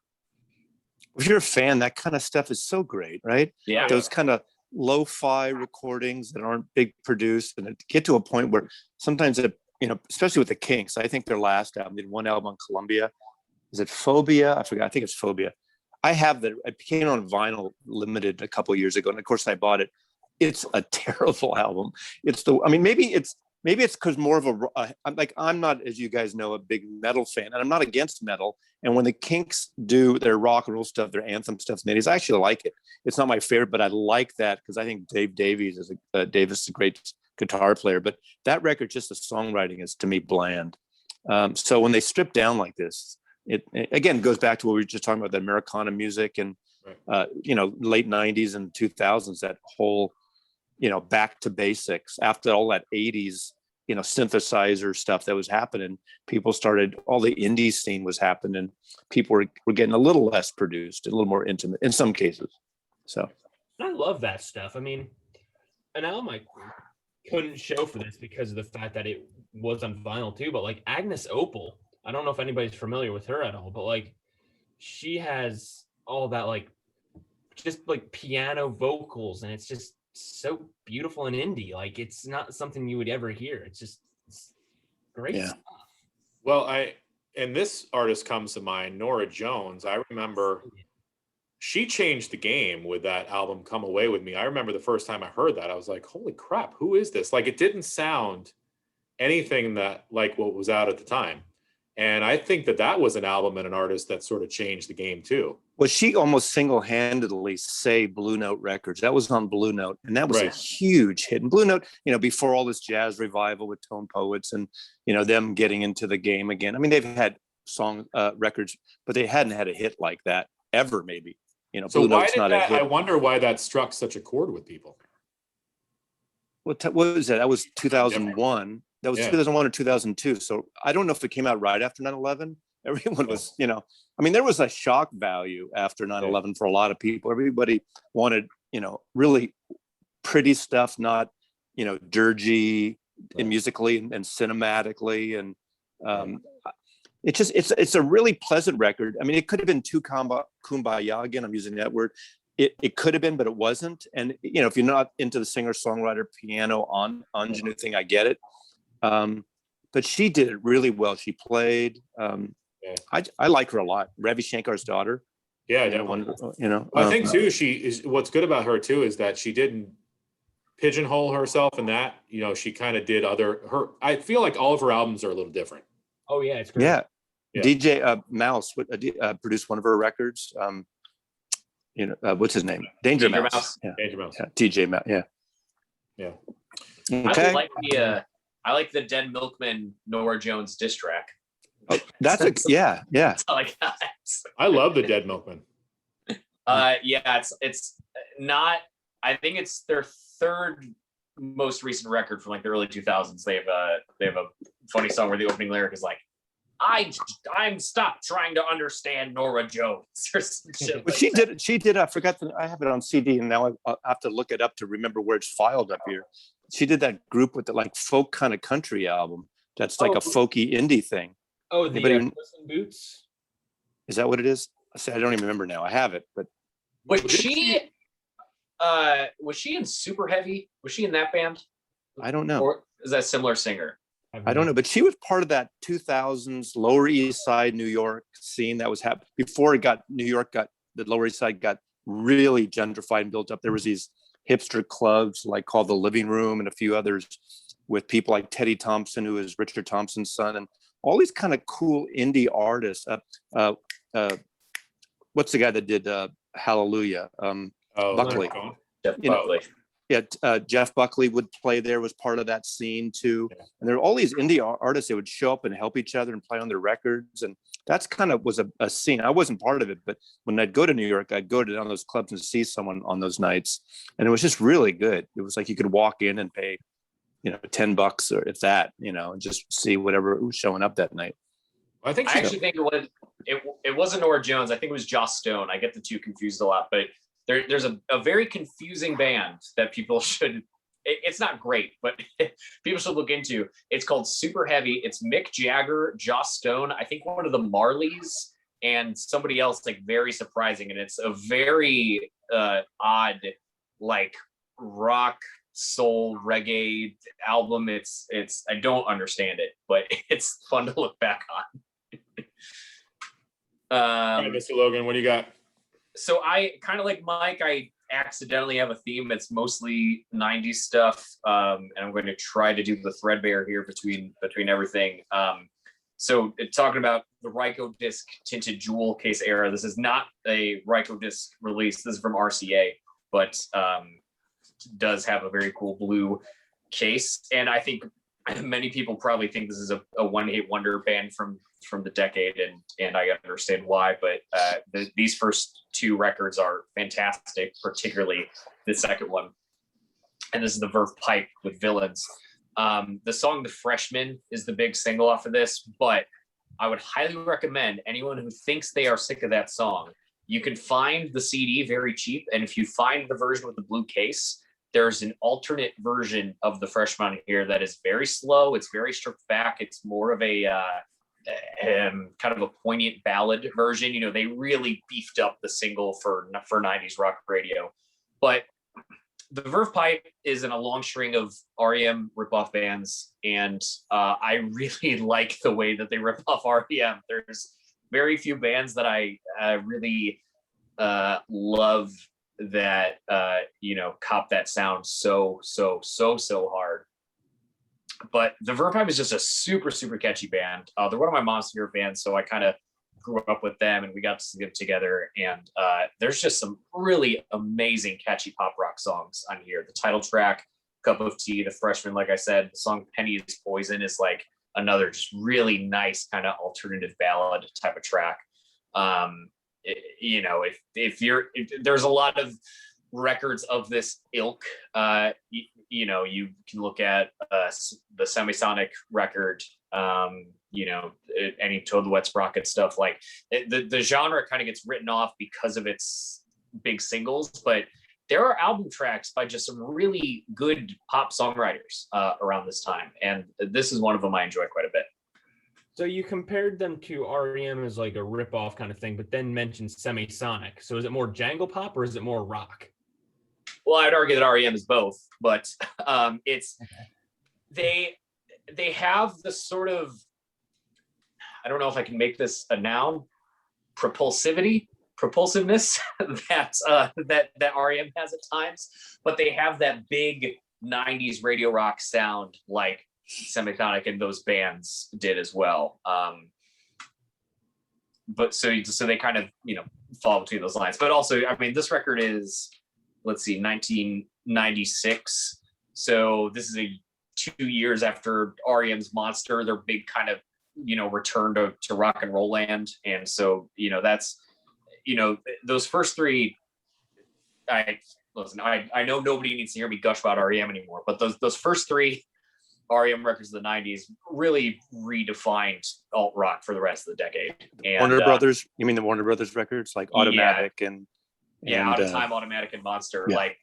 If you're a fan, that kind of stuff is so great, right? Yeah. Those kind of lo-fi recordings that aren't big produced, and get to a point where sometimes especially with the Kinks, I think their last album, they did one album on Columbia. Is it Phobia? I forgot. I think it's Phobia. I have that. It came on vinyl limited a couple of years ago, and of course I bought it. It's a terrible album. Maybe it's because more of I'm not, as you guys know, a big metal fan, and I'm not against metal. And when the Kinks do their rock and roll stuff, their anthem stuff in the 80s, I actually like it. It's not my favorite, but I like that because I think Dave Davies is a great guitar player. But that record, just the songwriting is to me bland. So when they strip down like this, it again goes back to what we were just talking about, the Americana music and late 90s and 2000s, that whole back to basics after all that 80s synthesizer stuff that was happening. All the indie scene was happening. People were getting a little less produced, a little more intimate in some cases. So I love that stuff. I mean, an album I couldn't show for this because of the fact that it was on vinyl too, but like Agnes Opal, I don't know if anybody's familiar with her at all, but like she has all that like just like piano vocals, and it's just so beautiful and indie. Like it's not something you would ever hear. It's great stuff. Well, and this artist comes to mind, Nora Jones. I remember she changed the game with that album, Come Away With Me. I remember the first time I heard that, I was like, holy crap, who is this? Like, it didn't sound anything that like what was out at the time. And I think that was an album and an artist that sort of changed the game too. Well, she almost single-handedly saved Blue Note Records. That was on Blue Note, and that was a huge hit. And Blue Note, before all this jazz revival with Tone Poets and, them getting into the game again. I mean, they've had song records, but they hadn't had a hit like that ever, maybe. So Blue why Note's did not that, a hit. I wonder why that struck such a chord with people. What was that? That was 2001. That was 2001 or 2002. So I don't know if it came out right after 9/11. Everyone was, there was a shock value after 9/11 for a lot of people. Everybody wanted, really pretty stuff, not, dirgy and musically and cinematically. And it's a really pleasant record. I mean, it could have been too kumbaya. Again, I'm using that word. It could have been, but it wasn't. And, if you're not into the singer-songwriter piano ingenue thing, I get it. But she did it really well. She played. I like her a lot. Ravi Shankar's daughter. Yeah, I think too. What's good about her too is that she didn't pigeonhole herself in that. She kind of did I feel like all of her albums are a little different. Oh yeah, it's great. Yeah, Yeah. DJ Mouse produced one of her records. What's his name? Danger Mouse. Yeah. Danger Mouse. Yeah. TJ Mouse. Yeah. Yeah. Okay. I like the Dead Milkman Nora Jones diss track. Oh, yeah. That's all I got. I love the Dead Milkman. It's not. I think it's their third most recent record from like the early 2000s. They have a funny song where the opening lyric is like, I'm stopped trying to understand Nora Jones or some shit. Well, she did. I forgot I have it on CD, and now I have to look it up to remember where it's filed up here. She did that group with the like folk kind of country album. That's like a folky indie thing. Oh, the Puss in Boots. Is that what it is? I don't even remember now. I have it, but was she in Super Heavy? Was she in that band? I don't know. Or is that a similar singer? I don't know, but she was part of that 2000s Lower East Side New York scene that was happening before the Lower East Side got really gentrified and built up. There was these hipster clubs like called the Living Room and a few others with people like Teddy Thompson, who is Richard Thompson's son, and all these kind of cool indie artists. What's the guy that did Hallelujah? Buckley. Jeff Buckley. Jeff Buckley would play there, was part of that scene too. Yeah. And there were all these indie artists that would show up and help each other and play on their records. And that's kind of was a scene. I wasn't part of it, but when I'd go to New York, I'd go to down those clubs and see someone on those nights. And it was just really good. It was like you could walk in and pay, $10 or if that, and just see whatever was showing up that night. I actually think it wasn't Nora Jones. I think it was Joss Stone. I get the two confused a lot, but there's a very confusing band that people should, it's not great, but people should look into. It's called Super Heavy. It's Mick Jagger, Joss Stone, I think one of the Marleys, and somebody else, like very surprising. And it's a very odd, like rock, soul, reggae album. It's I don't understand it, but it's fun to look back on. All right, Mr. Logan, what do you got? So I kind of like Mike, I accidentally have a theme. It's mostly 90s stuff. And I'm going to try to do the threadbare here between everything. So talking about the Ryko disc tinted jewel case era. This is not a Ryko disc release. This is from RCA, but does have a very cool blue case. And I think many people probably think this is a one-hit wonder band from the decade, and I understand why, but these first two records are fantastic, particularly the second one. And this is the Verve Pipe with Villains. The song The Freshman is the big single off of this, but I would highly recommend anyone who thinks they are sick of that song, you can find the CD very cheap, and if you find the version with the blue case, there's an alternate version of The Freshman here that is very slow. It's very stripped back. It's more of a kind of a poignant ballad version. They really beefed up the single for 90s rock radio. But the Verve Pipe is in a long string of REM ripoff bands, and I really like the way that they rip off REM. There's very few bands that I really love that cop that sound so hard. But the Verve Pipe is just a super catchy band. They're one of my mom's favorite bands, so I kind of grew up with them, and we got to see them together. And there's just some really amazing catchy pop rock songs on here. The title track, Cup of Tea, The Freshman, like I said, the song Penny is Poison is like another just really nice kind of alternative ballad type of track. If there's a lot of records of this ilk, you can look at the Semisonic record, any Toad the Wet Sprocket stuff. Like the genre kind of gets written off because of its big singles, but there are album tracks by just some really good pop songwriters around this time, and this is one of them I enjoy quite a bit. So you compared them to REM as like a rip-off kind of thing, but then mentioned Semisonic. So is it more jangle pop or is it more rock? Well, I'd argue that REM is both, but it's they have the sort of, I don't know if I can make this a noun, propulsiveness that REM has at times, but they have that big 90s radio rock sound like Semisonic and those bands did as well. so they kind of, fall between those lines. But also, I mean, this record is, let's see, 1996. So this is 2 years after REM's Monster, their big kind of, return to rock and roll land. And so, that's, those first three, I know nobody needs to hear me gush about REM anymore, but those first three REM records of the 90s really redefined alt rock for the rest of the decade. And Warner Brothers, you mean the Warner Brothers records like Automatic and Out of Time, Automatic, and Monster? Yeah. Like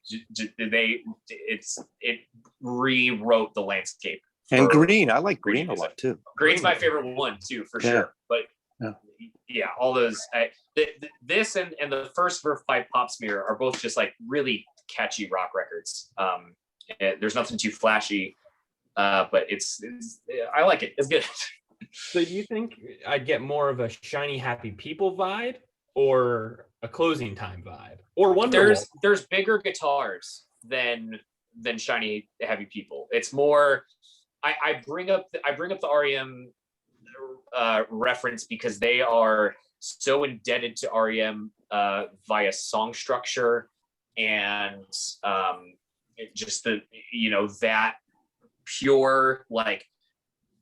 it rewrote the landscape. And Green, I like Green a lot too. Green's my favorite one too, for sure. But all those this and the first Verve Pipe Pop Smear are both just like really catchy rock records. There's nothing too flashy, but it's I like it. It's good. So do you think I'd get more of a Shiny Happy People vibe or a Closing Time vibe or Wonderwall? There's bigger guitars than Shiny Happy People. It's more. I bring up the REM reference because they are so indebted to REM via song structure and just the that pure like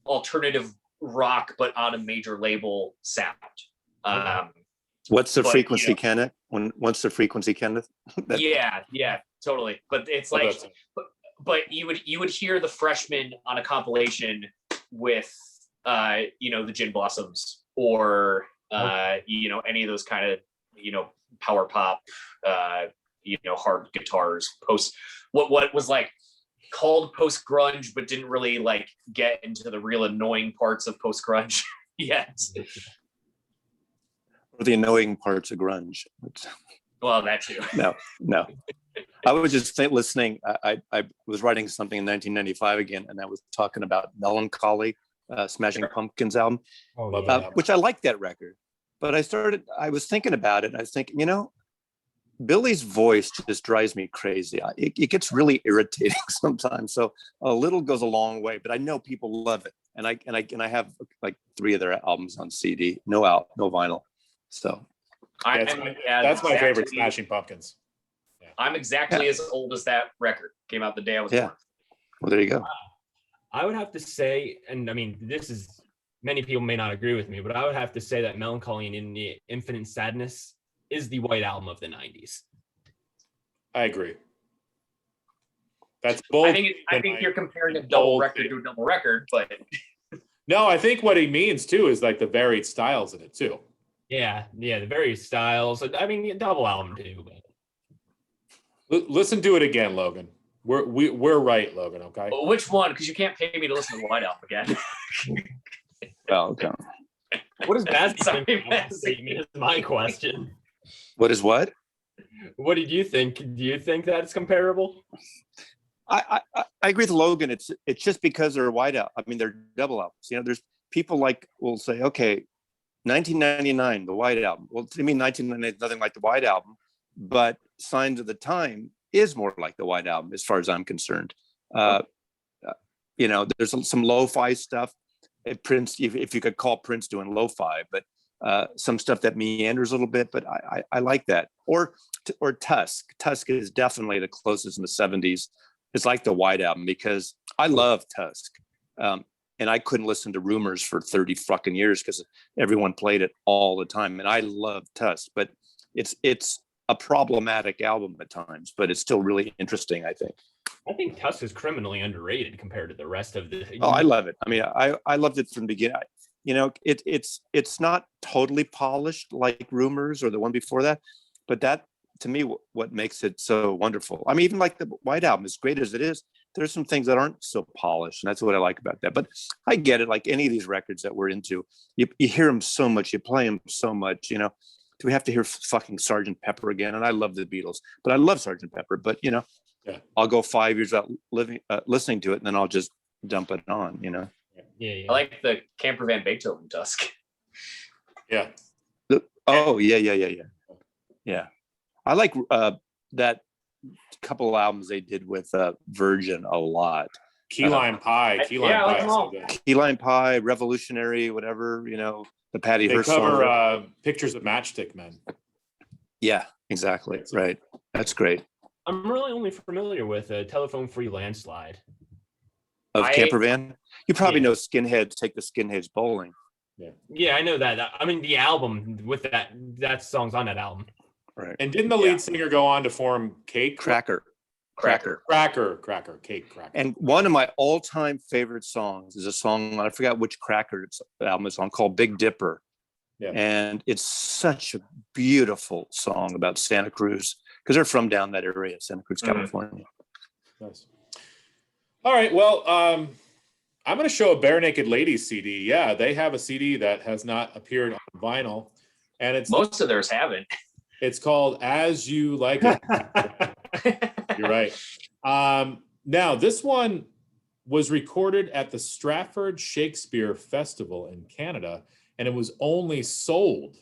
alternative rock but on a major label sound. What's the frequency, Kenneth? What's the frequency, Kenneth? Yeah, totally. But it's like. But you would hear the Freshmen on a compilation with the Gin Blossoms or any of those kind of power pop hard guitars what was like called post grunge but didn't really like get into the real annoying parts of post grunge yet. Or the annoying parts of grunge. Well, that too. No. I was just listening. I was writing something in 1995 again, and I was talking about Melancholy, Smashing Pumpkins album, which I like that record. But I was thinking about it, and I was thinking, Billy's voice just drives me crazy. It gets really irritating sometimes. So a little goes a long way, but I know people love it, and I have like 3 of their albums on CD, no vinyl. So that's my favorite Smashing Pumpkins. I'm exactly as old as that record. Came out the day I was born. Well, there you go. I would have to say, and I mean, many people may not agree with me, but I would have to say that Melancholy and Infinite Sadness is the White Album of the 90s. I agree. That's bold. I think you're comparing a double record to a double record, but no, I think what he means too is like the varied styles in it too. Yeah, the various styles. I mean, double album too, but. Listen to it again, Logan. We're right, Logan. Okay. Which one? Because you can't pay me to listen to the White Album again. Oh, okay. What is Mazzy? Is my question. What is what? What did you think? Do you think that's comparable? I agree with Logan. It's just because they're White Album. I mean, they're double albums. There's people will say, okay, 1999, the White Album. Well, to me, 1999 is nothing like the White Album, but Signs of the Time is more like the White Album as far as I'm concerned. There's some lo-fi stuff. Prince, if you could call Prince doing lo-fi, but some stuff that meanders a little bit, but I like that. Or Tusk. Tusk is definitely the closest in the 70s. It's like the White Album because I love Tusk. And I couldn't listen to Rumors for 30 fucking years because everyone played it all the time. And I love Tusk, but it's a problematic album at times, but it's still really interesting, I think. I think Tusk is criminally underrated compared to the rest of the. Oh, I love it. I mean, I loved it from the beginning. It's not totally polished like Rumors or the one before that, but that to me what makes it so wonderful. I mean, even like the White Album, as great as it is, there's some things that aren't so polished, and that's what I like about that. But I get it. Like any of these records that we're into, you hear them so much, you play them so much. Do we have to hear fucking Sgt. Pepper again? And I love the Beatles, but I love Sgt. Pepper. But I'll go 5 years without listening to it, and then I'll just dump it on. Yeah. I like the Camper Van Beethoven Tusk. Yeah. Yeah. I like that couple albums they did with Virgin a lot. Key Lime Pie. Key Lime Yeah, I like Pie. them is so all. good. Key Lime Pie, Revolutionary, whatever, the Patty They Hearst cover song. Pictures of Matchstick Men. Yeah, exactly. Right. That's great. I'm really only familiar with a Telephone Free Landslide. Of I- Camper Van. You probably Yeah. know Skinheads Take the Skinheads Bowling. Yeah, I know that. I mean, the album with that song's on that album. Right. And didn't the lead singer go on to form Cake? Cracker. Cracker. Cake Cracker. And one of my all-time favorite songs is a song, I forgot which Cracker album it's on, called Big Dipper. Yeah. And it's such a beautiful song about Santa Cruz, because they're from down that area, Santa Cruz, California. Nice. All right. Well, I'm going to show a Bare Naked Ladies CD. Yeah, they have a CD that has not appeared on vinyl, and it's Most of theirs haven't. It's called As You Like It. You're right. Now, this one was recorded at the Stratford Shakespeare Festival in Canada, and it was only sold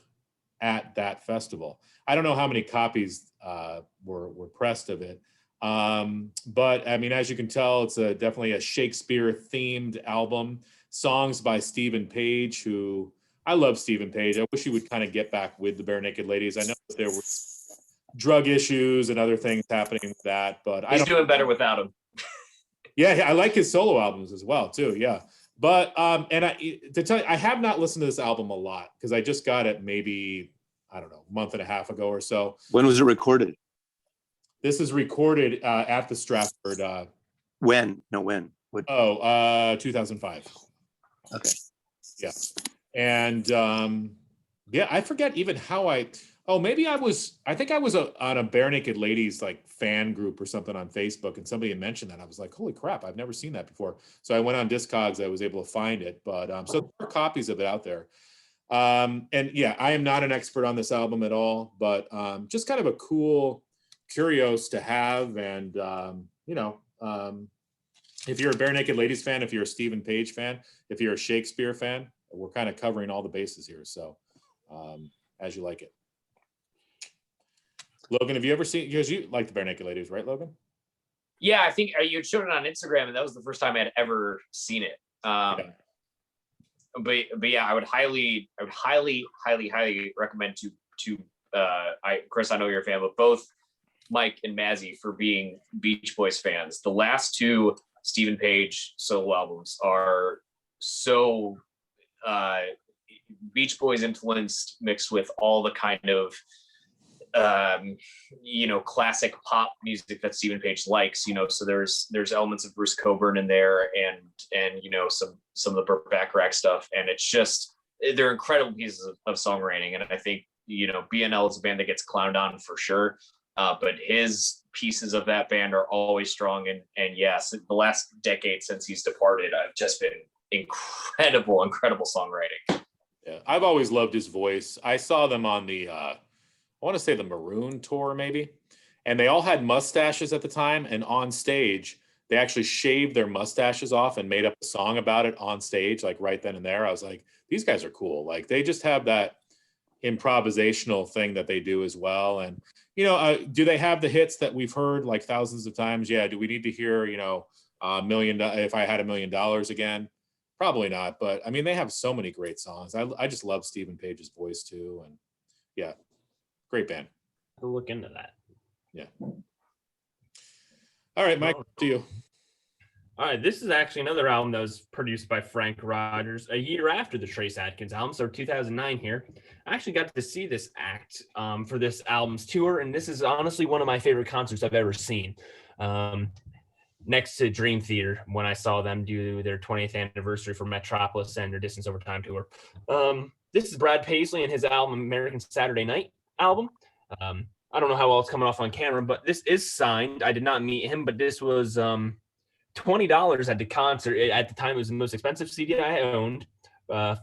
at that festival. I don't know how many copies were pressed of it. But I mean, as you can tell, it's definitely a Shakespeare themed album. Songs by Stephen Page, who I love Stephen Page. I wish he would kind of get back with the Bare Naked Ladies. I know that there were drug issues and other things happening with that, but He's doing better without him. Yeah, I like his solo albums as well too. Yeah, but to tell you, I have not listened to this album a lot because I just got it maybe, I don't know, a month and a half ago or so. When was it recorded? This is recorded at the Stratford. When? No, when? What? 2005. Okay. Yeah. And yeah, I forget even how maybe I think I was on a Bare Naked Ladies like fan group or something on Facebook, and somebody had mentioned that. I was like, holy crap, I've never seen that before. So I went on Discogs, I was able to find it, but so there are copies of it out there. And yeah, I am not an expert on this album at all, but just kind of a cool curios to have. And if you're a Bare Naked Ladies fan, if you're a Stephen Page fan, if you're a Shakespeare fan, we're kind of covering all the bases here. So As You Like It. Logan, have you ever seen, because you like the Bare Naked Ladies, right, Logan? Yeah, I think you showed it on Instagram, and that was the first time I had ever seen it. But yeah, I would highly recommend to Chris, I know you're a fan, but both Mike and Mazzy for being Beach Boys fans. The last two Stephen Page solo albums are so Beach Boys influenced, mixed with all the kind of classic pop music that Stephen Page likes, so there's elements of Bruce Cockburn in there, and some of the Burt Bacharach stuff, and it's just, they're incredible pieces of songwriting. And I think BNL is a band that gets clowned on for sure, but his pieces of that band are always strong, and yes, the last decade since he's departed, I've just been incredible songwriting. Yeah, I've always loved his voice. I saw them on the I want to say the Maroon tour maybe, and they all had mustaches at the time, and on stage they actually shaved their mustaches off and made up a song about it on stage, like right then and there. I was like, these guys are cool. Like, they just have that improvisational thing that they do as well. And do they have the hits that we've heard like thousands of times? Yeah. Do we need to hear If I Had $1 Million again? Probably not, but I mean, they have so many great songs. I just love Stephen Page's voice too, and yeah, great band. I'll look into that. Yeah. All right, Mike, to you. All right, this is actually another album that was produced by Frank Rogers a year after the Trace Adkins album, so 2009 here. I actually got to see this act for this album's tour, and this is honestly one of my favorite concerts I've ever seen. Next to Dream Theater, when I saw them do their 20th anniversary for Metropolis and their Distance Over Time tour. This is Brad Paisley and his album American Saturday Night album. I don't know how well it's coming off on camera, but this is signed. I did not meet him, but this was $20 at the concert. At the time, it was the most expensive CD I owned,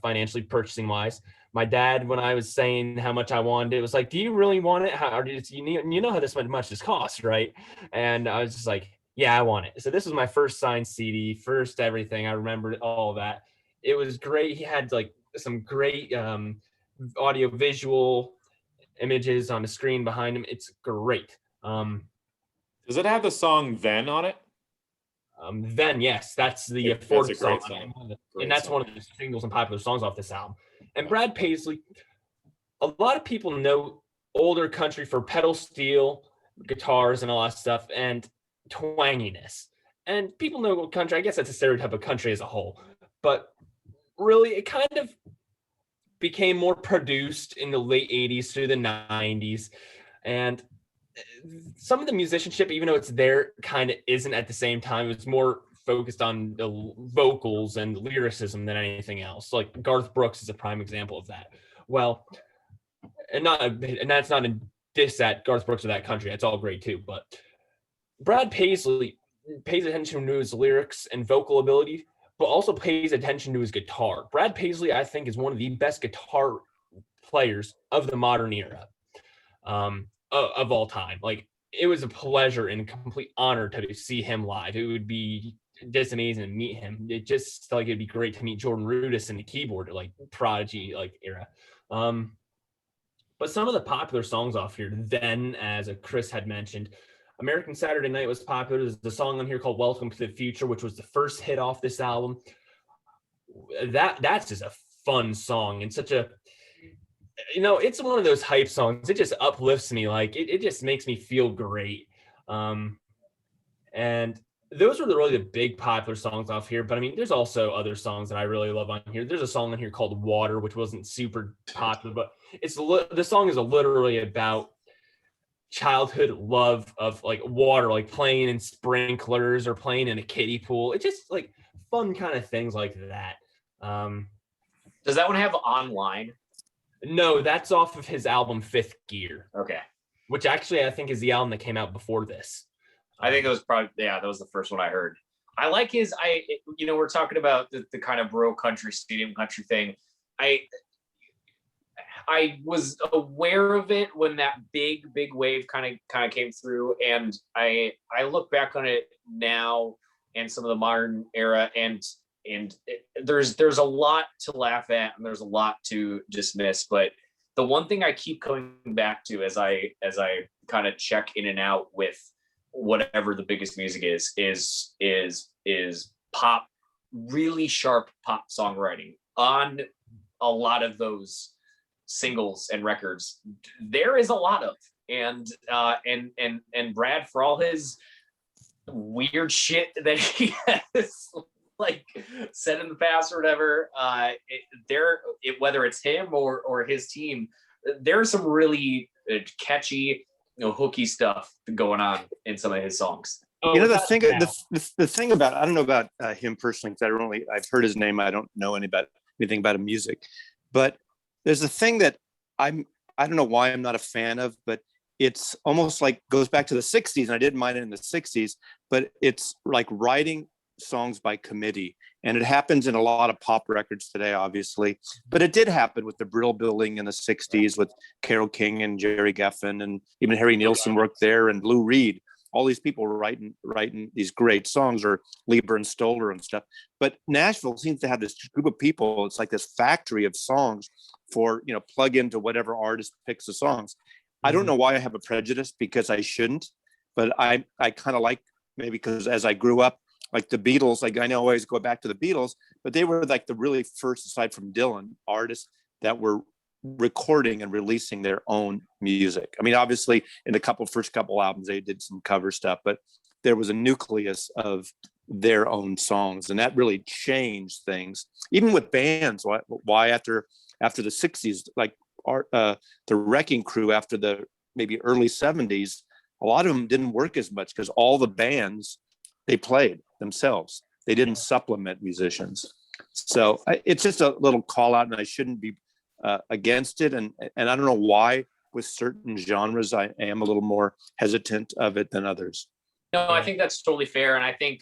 financially purchasing wise. My dad, when I was saying how much I wanted it, was like, "Do you really want it? You know how this much this costs, right?" And I was just like, "Yeah, I want it." So this was my first signed CD, first everything. I remember all of that. It was great. He had like some great audio visual images on the screen behind him. It's great. Does it have the song Then on it? Then yes, that's the That's a fourth great song, song. and Great that's song. one of the singles and popular songs off this album. And Brad Paisley, a lot of people know older country for pedal steel guitars and all that stuff and twanginess. And people know country, I guess that's a stereotype of country as a whole, but really it kind of became more produced in the late 80s through the 90s. And some of the musicianship, even though it's there, kind of isn't at the same time. It's more focused on the vocals and lyricism than anything else. Like Garth Brooks is a prime example of that. Well, and that's not a diss at Garth Brooks or that country. That's all great too. But Brad Paisley pays attention to his lyrics and vocal ability, but also pays attention to his guitar. Brad Paisley, I think, is one of the best guitar players of the modern era, of all time. Like, it was a pleasure and complete honor to see him live. It would be just amazing to meet him. It just felt like it'd be great to meet Jordan Rudess in the keyboard, like prodigy like era. But some of the popular songs off here, then, as Chris had mentioned, American Saturday Night was popular. There's a song on here called Welcome to the Future, which was the first hit off this album. That's just a fun song and such a, it's one of those hype songs. It just uplifts me. Like it just makes me feel great. And those were really the big popular songs off here. But I mean, there's also other songs that I really love on here. There's a song on here called Water, which wasn't super popular, but the song is literally about childhood love of like water, like playing in sprinklers or playing in a kiddie pool. It's just like fun kind of things like that. Does that one have online? No, that's off of his album Fifth Gear. Okay. Which actually I think is the album that came out before this. I think it was probably, that was the first one I heard. I like his, we're talking about the kind of bro country, stadium country thing. I was aware of it when that big wave kind of came through, and I look back on it now and some of the modern era, and there's a lot to laugh at and there's a lot to dismiss. But the one thing I keep coming back to as I kind of check in and out with whatever the biggest music is pop, really sharp pop songwriting on a lot of those singles and records. There is a lot of, and Brad, for all his weird shit that he has like said in the past or whatever, whether it's him or his team, there's some really catchy, hooky stuff going on in some of his songs. The thing about, I don't know about him personally, because I've heard his name. I don't know anything about his music, but there's a thing that I don't know why I'm not a fan of, but it's almost like goes back to the 60s, and I didn't mind it in the 60s, but it's like writing songs by committee. And it happens in a lot of pop records today, obviously, but it did happen with the Brill Building in the 60s with Carole King and Jerry Geffen, and even Harry Nilsson worked there, and Lou Reed. All these people were writing these great songs, or Lieber and Stoller and stuff. But Nashville seems to have this group of people. It's like this factory of songs for, plug into whatever artist picks the songs. I don't know why I have a prejudice, because I shouldn't, but I kind of like, maybe because as I grew up, like the Beatles, like I know I always go back to the Beatles, but they were like the really first, aside from Dylan, artists that were recording and releasing their own music. I mean, obviously in the first couple albums, they did some cover stuff, but there was a nucleus of their own songs, and that really changed things. Even with bands, why after the 60s, like the Wrecking Crew after the maybe early 70s, a lot of them didn't work as much because all the bands, they played themselves. They didn't supplement musicians. So it's just a little call out, and I shouldn't be against it. And I don't know why with certain genres, I am a little more hesitant of it than others. No, I think that's totally fair. And I think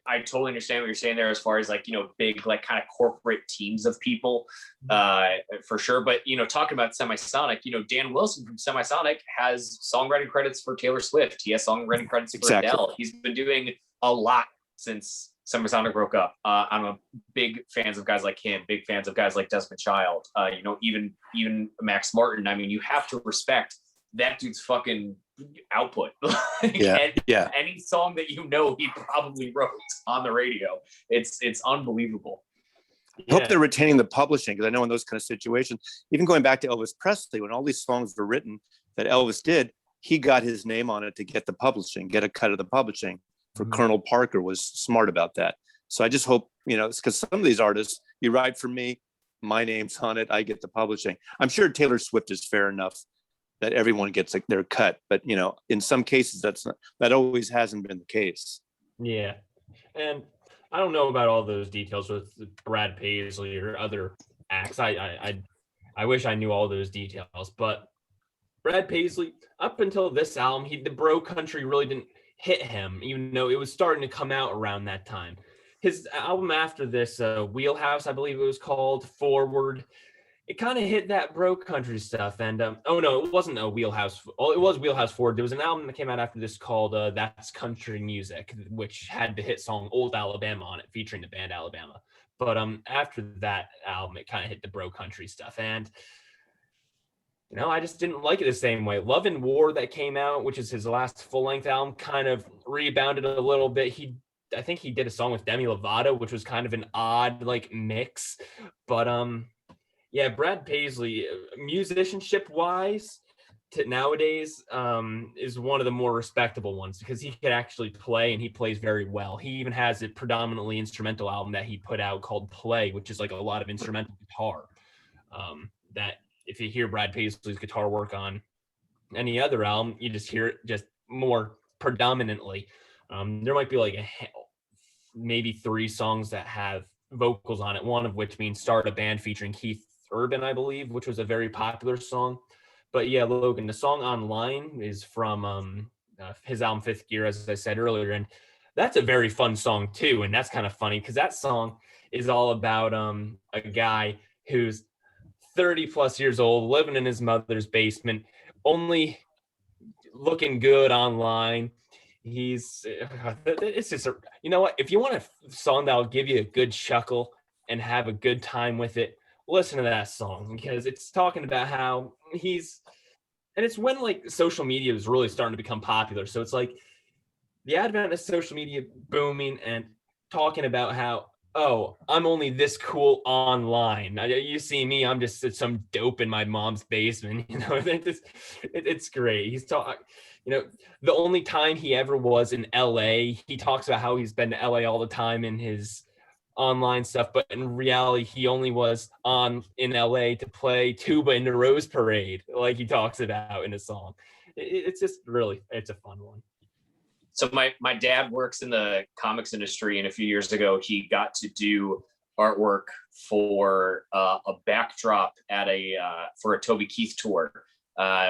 I totally understand what you're saying there, as far as like, big, like kind of corporate teams of people, for sure. But, talking about Semisonic, Dan Wilson from Semisonic has songwriting credits for Taylor Swift. He has songwriting credits for Adele. He's been doing a lot since Semisonic broke up. I'm a big fans of guys like him, big fans of guys like Desmond Child, even Max Martin. I mean, you have to respect that dude's fucking output. Any song that he probably wrote on the radio. It's unbelievable. I hope they're retaining the publishing, because I know in those kind of situations, even going back to Elvis Presley, when all these songs were written that Elvis did, he got his name on it to get the publishing, get a cut of the publishing. For Colonel Parker was smart about that. So I just hope, it's because some of these artists, you write for me, my name's on it, I get the publishing. I'm sure Taylor Swift is fair enough that everyone gets their cut, but in some cases that always hasn't been the case. Yeah, and I don't know about all those details with Brad Paisley or other acts. I wish I knew all those details, but Brad Paisley, up until this album, the bro country really didn't hit him, even though it was starting to come out around that time. His album after this, Wheelhouse, I believe it was called, Forward, it kind of hit that bro country stuff. And oh no, it wasn't a Wheelhouse. Oh, it was Wheelhouse Forward. There was an album that came out after this called That's Country Music, which had the hit song Old Alabama on it, featuring the band Alabama. But after that album, it kind of hit the bro country stuff. And I just didn't like it the same way. Love and War that came out, which is his last full-length album, kind of rebounded a little bit. I think he did a song with Demi Lovato, which was kind of an odd mix. But yeah, Brad Paisley, musicianship-wise, nowadays is one of the more respectable ones, because he could actually play, and he plays very well. He even has a predominantly instrumental album that he put out called Play, which is a lot of instrumental guitar. That if you hear Brad Paisley's guitar work on any other album, you just hear it just more predominantly. There might be maybe 3 songs that have vocals on it, one of which being Start a Band featuring Keith Urban, I believe, which was a very popular song. But yeah, Logan, the song Online is from his album Fifth Gear, as I said earlier, and that's a very fun song too. And that's kind of funny because that song is all about a guy who's 30 plus years old, living in his mother's basement, only looking good online. It's just what, if you want a song that'll give you a good chuckle and have a good time with it, listen to that song, because it's talking about how and it's when social media is really starting to become popular. So it's the advent of social media booming and talking about how, oh, I'm only this cool online. You see me, I'm just some dope in my mom's basement. It's great. He's talking, the only time he ever was in LA, he talks about how he's been to LA all the time in his online stuff, but in reality, he only was in LA to play tuba in the Rose Parade, like he talks about in a song. It's just it's a fun one. So my dad works in the comics industry, and a few years ago he got to do artwork for a backdrop at for a Toby Keith tour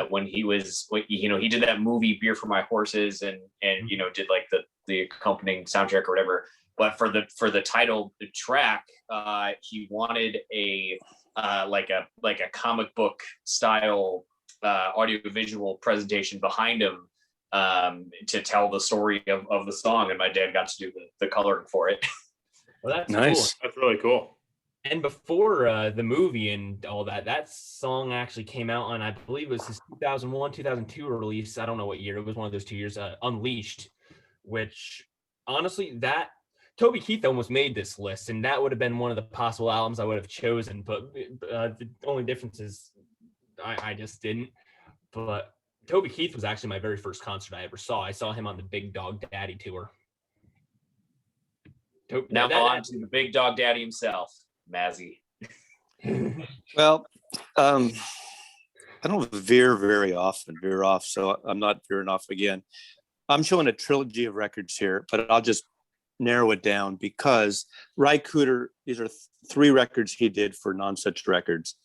when he did that movie Beer for My Horses and did the accompanying soundtrack or whatever. But for the title track, he wanted a comic book style audiovisual presentation behind him to tell the story of the song, and my dad got to do the coloring for it. Well, that's nice. Cool. That's really cool. And before the movie and all that song actually came out on, I believe it was his 2001, 2002 release. I don't know what year. It was one of those 2 years, Unleashed, which honestly, that Toby Keith almost made this list, and that would have been one of the possible albums I would have chosen. But the only difference is I just didn't. But Toby Keith was actually my very first concert I ever saw. I saw him on the Big Dog Daddy tour. Now on to the Big Dog Daddy himself, Mazzy. Well, I don't veer very often, veer off, so I'm not veering off again. I'm showing a trilogy of records here, but I'll just narrow it down because Ry Cooder, these are 3 records he did for Nonsuch Records.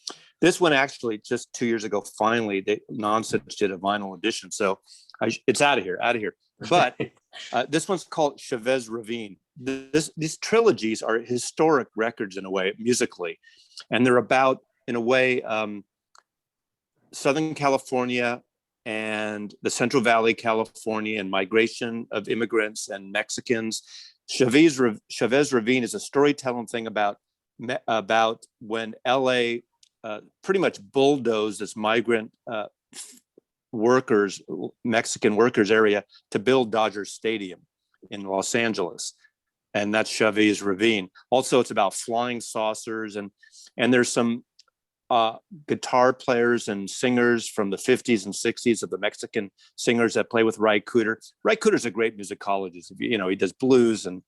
This one actually just 2 years ago, finally, Nonsuch did a vinyl edition. So it's out of here. But this one's called Chavez Ravine. These trilogies are historic records in a way, musically. And they're about, in a way, Southern California and the Central Valley, California, and migration of immigrants and Mexicans. Chavez Ravine is a storytelling thing about when LA pretty much bulldozed this migrant workers, Mexican workers area to build Dodger Stadium in Los Angeles. And that's Chavez Ravine. Also, it's about flying saucers, and there's some guitar players and singers from the 50s and 60s of the Mexican singers that play with Ry Cooder. Ry Cooder's a great musicologist. He does blues and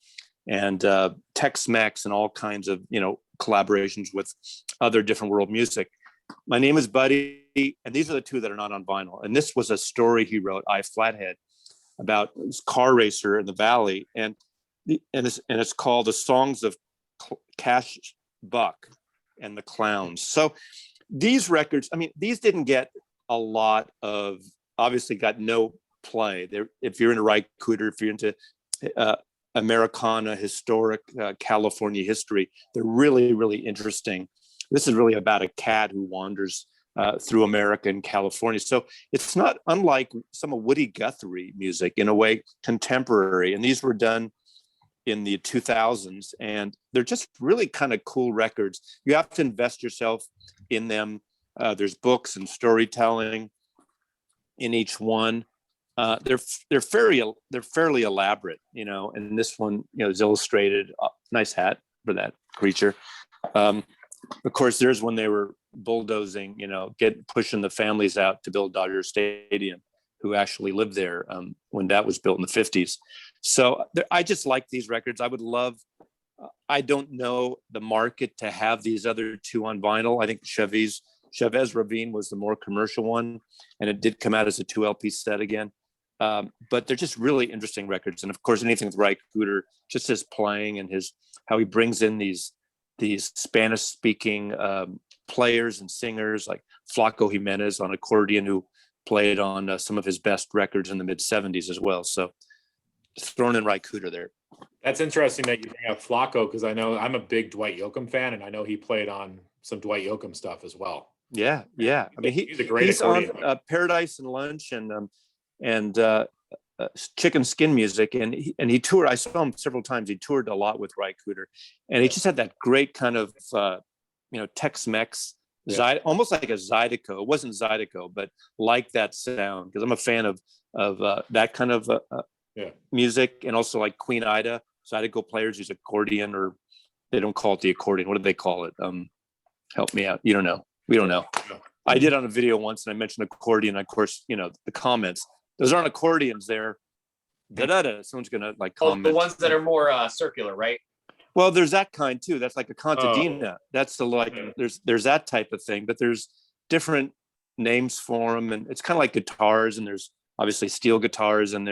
Tex-Mex and all kinds of collaborations with other different world music. My Name is Buddy, and these are the two that are not on vinyl. And this was a story he wrote, I Flathead, about this car racer in the valley, and it's called The Songs of Cash Buck and the Clowns. So these records, these didn't get a lot of, obviously got no play. If you're into Ry Cooder, if you're into Americana, historic California history, they're really, really interesting. This is really about a cat who wanders through America and California. So it's not unlike some of Woody Guthrie music, in a way contemporary. And these were done in the 2000s, and they're just really kind of cool records. You have to invest yourself in them. There's books and storytelling in each one. They're fairly elaborate, and this one, is illustrated. Nice hat for that creature. Of course, there's when they were bulldozing, pushing the families out to build Dodger Stadium, who actually lived there when that was built in the 50s. So I just like these records. I would love, I don't know the market to have these other two on vinyl. I think Chavez Ravine was the more commercial one, and it did come out as a 2 LP set again. But they're just really interesting records. And of course, anything with Ry Cooder, just his playing and how he brings in these Spanish speaking players and singers like Flaco Jimenez on accordion, who played on some of his best records in the mid 70s as well. So thrown in Ry Cooder there. That's interesting that you bring up Flaco, because I know I'm a big Dwight Yoakam fan, and I know he played on some Dwight Yoakam stuff as well. Yeah. He's a great accordion. On Paradise and Lunch and Chicken Skin Music, and he toured. I saw him several times. He toured a lot with Ry Cooder, and he just had that great kind of Tex-Mex, almost like a Zydeco. It wasn't Zydeco, but like that sound, because I'm a fan of that kind of music, and also like Queen Ida, Zydeco players use accordion, or they don't call it the accordion. What do they call it? Help me out. You don't know. We don't know. I did on a video once, and I mentioned accordion. Of course, the comments. Those aren't accordions. They're da-da-da. Someone's gonna comment. The ones that are more circular, right? Well, there's that kind too. That's like a contadina. That's there's that type of thing, but there's different names for them, and it's kind of like guitars. And there's obviously steel guitars, and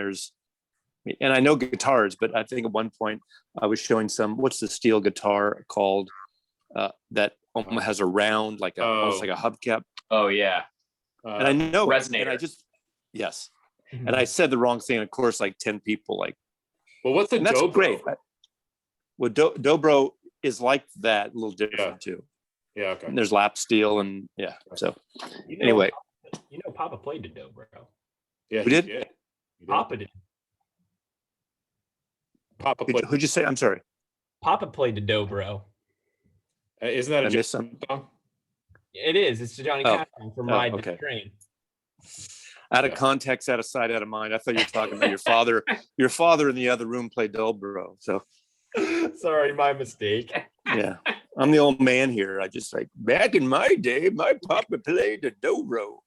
I know guitars, but I think at one point I was showing what's the steel guitar called that almost has a round, almost like a hubcap. Oh yeah. And I know resonator. And yes. And I said the wrong thing. And of course, like 10 people well, what's the that's dobro? Great. Well, dobro is like that, a little different too. Yeah. Okay. And there's lap steel and So anyway, Papa played the dobro. Yeah, we did. He did. Papa did. Papa played. Who'd you say? I'm sorry. Papa played the dobro. Isn't that a miss some song? It is. It's the Johnny Cash song from Ride the Train. Out of context, out of sight, out of mind. I thought you were talking about your father. Your father in the other room played dobro. So sorry, my mistake. Yeah, I'm the old man here. I just back in my day, my papa played the dobro.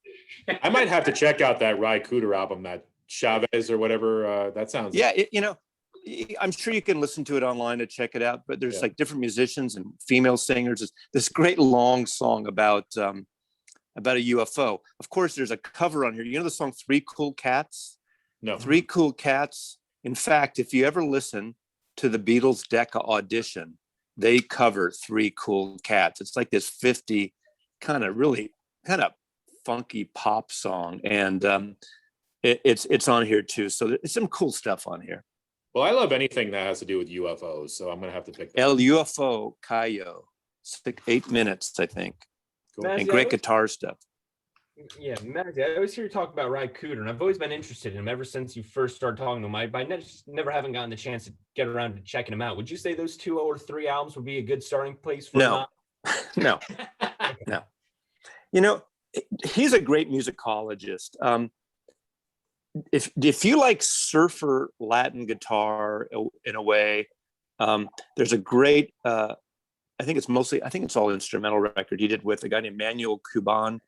I might have to check out that Ry Cooder album, that Chavez or whatever. That sounds. Yeah, I'm sure you can listen to it online to check it out. But there's different musicians and female singers. There's this great long song about a UFO. Of course, there's a cover on here. You know the song "Three Cool Cats"? No. Three Cool Cats. In fact, if you ever listen to the Beatles Decca audition, they cover Three Cool Cats. It's like this 50 kind of funky pop song, and it's on here too. So there's some cool stuff on here. Well, I love anything that has to do with UFOs, so I'm gonna have to pick that. El UFO Cayo, 8 minutes, I think. Cool. Mazzy, And great guitar stuff. Yeah, Mazzy, I always hear you talk about Ry Cooder, and I've always been interested in him ever since you first started talking to him. I never haven't gotten the chance to get around to checking him out. Would you say those 2 or 3 albums would be a good starting place for him? No. No. he's a great musicologist. If you like surfer Latin guitar in a way, there's a great I think it's all instrumental record he did with a guy named Manuel Cuban,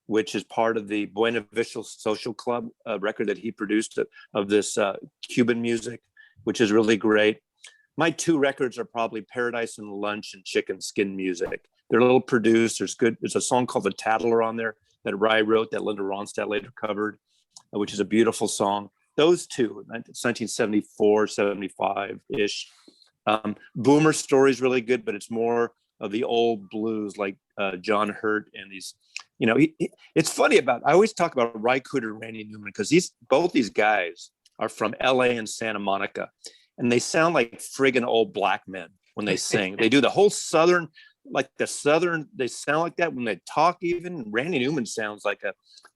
which is part of the Buena Vista Social Club record that he produced of this Cuban music, which is really great. My two records are probably Paradise and Lunch and Chicken Skin Music. They're a little produced. There's a song called The Tattler on there that Ry wrote that Linda Ronstadt later covered, which is a beautiful song. Those two, it's 1974, 75-ish. Boomer Story is really good, but it's more of the old blues like John Hurt and these, it's funny I always talk about Ry Cooder and Randy Newman because both these guys are from LA and Santa Monica, and they sound like friggin' old black men when they sing. They do the whole Southern, they sound like that when they talk even. Randy Newman sounds like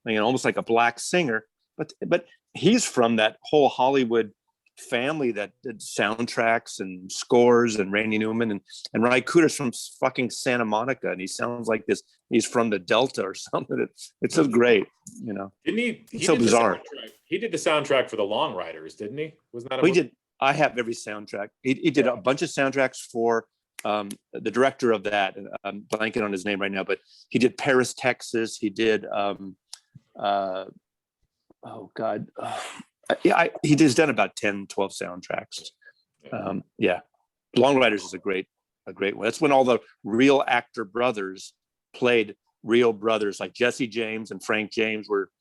almost like a black singer, but he's from that whole Hollywood family that did soundtracks and scores, and Randy Newman and Ry Cooder's from fucking Santa Monica, and he sounds like this. He's from the Delta or something. It's so great, Didn't he? It's so bizarre. He did the soundtrack for the Long Riders, didn't he? Wasn't that? He did. I have every soundtrack. He did a bunch of soundtracks for the director of that. And I'm blanking on his name right now, but he did Paris, Texas. He did. Oh God. He's done about 10, 12 soundtracks. Long Riders is a great one. That's when all the real actor brothers played real brothers, like Jesse James and Frank James were,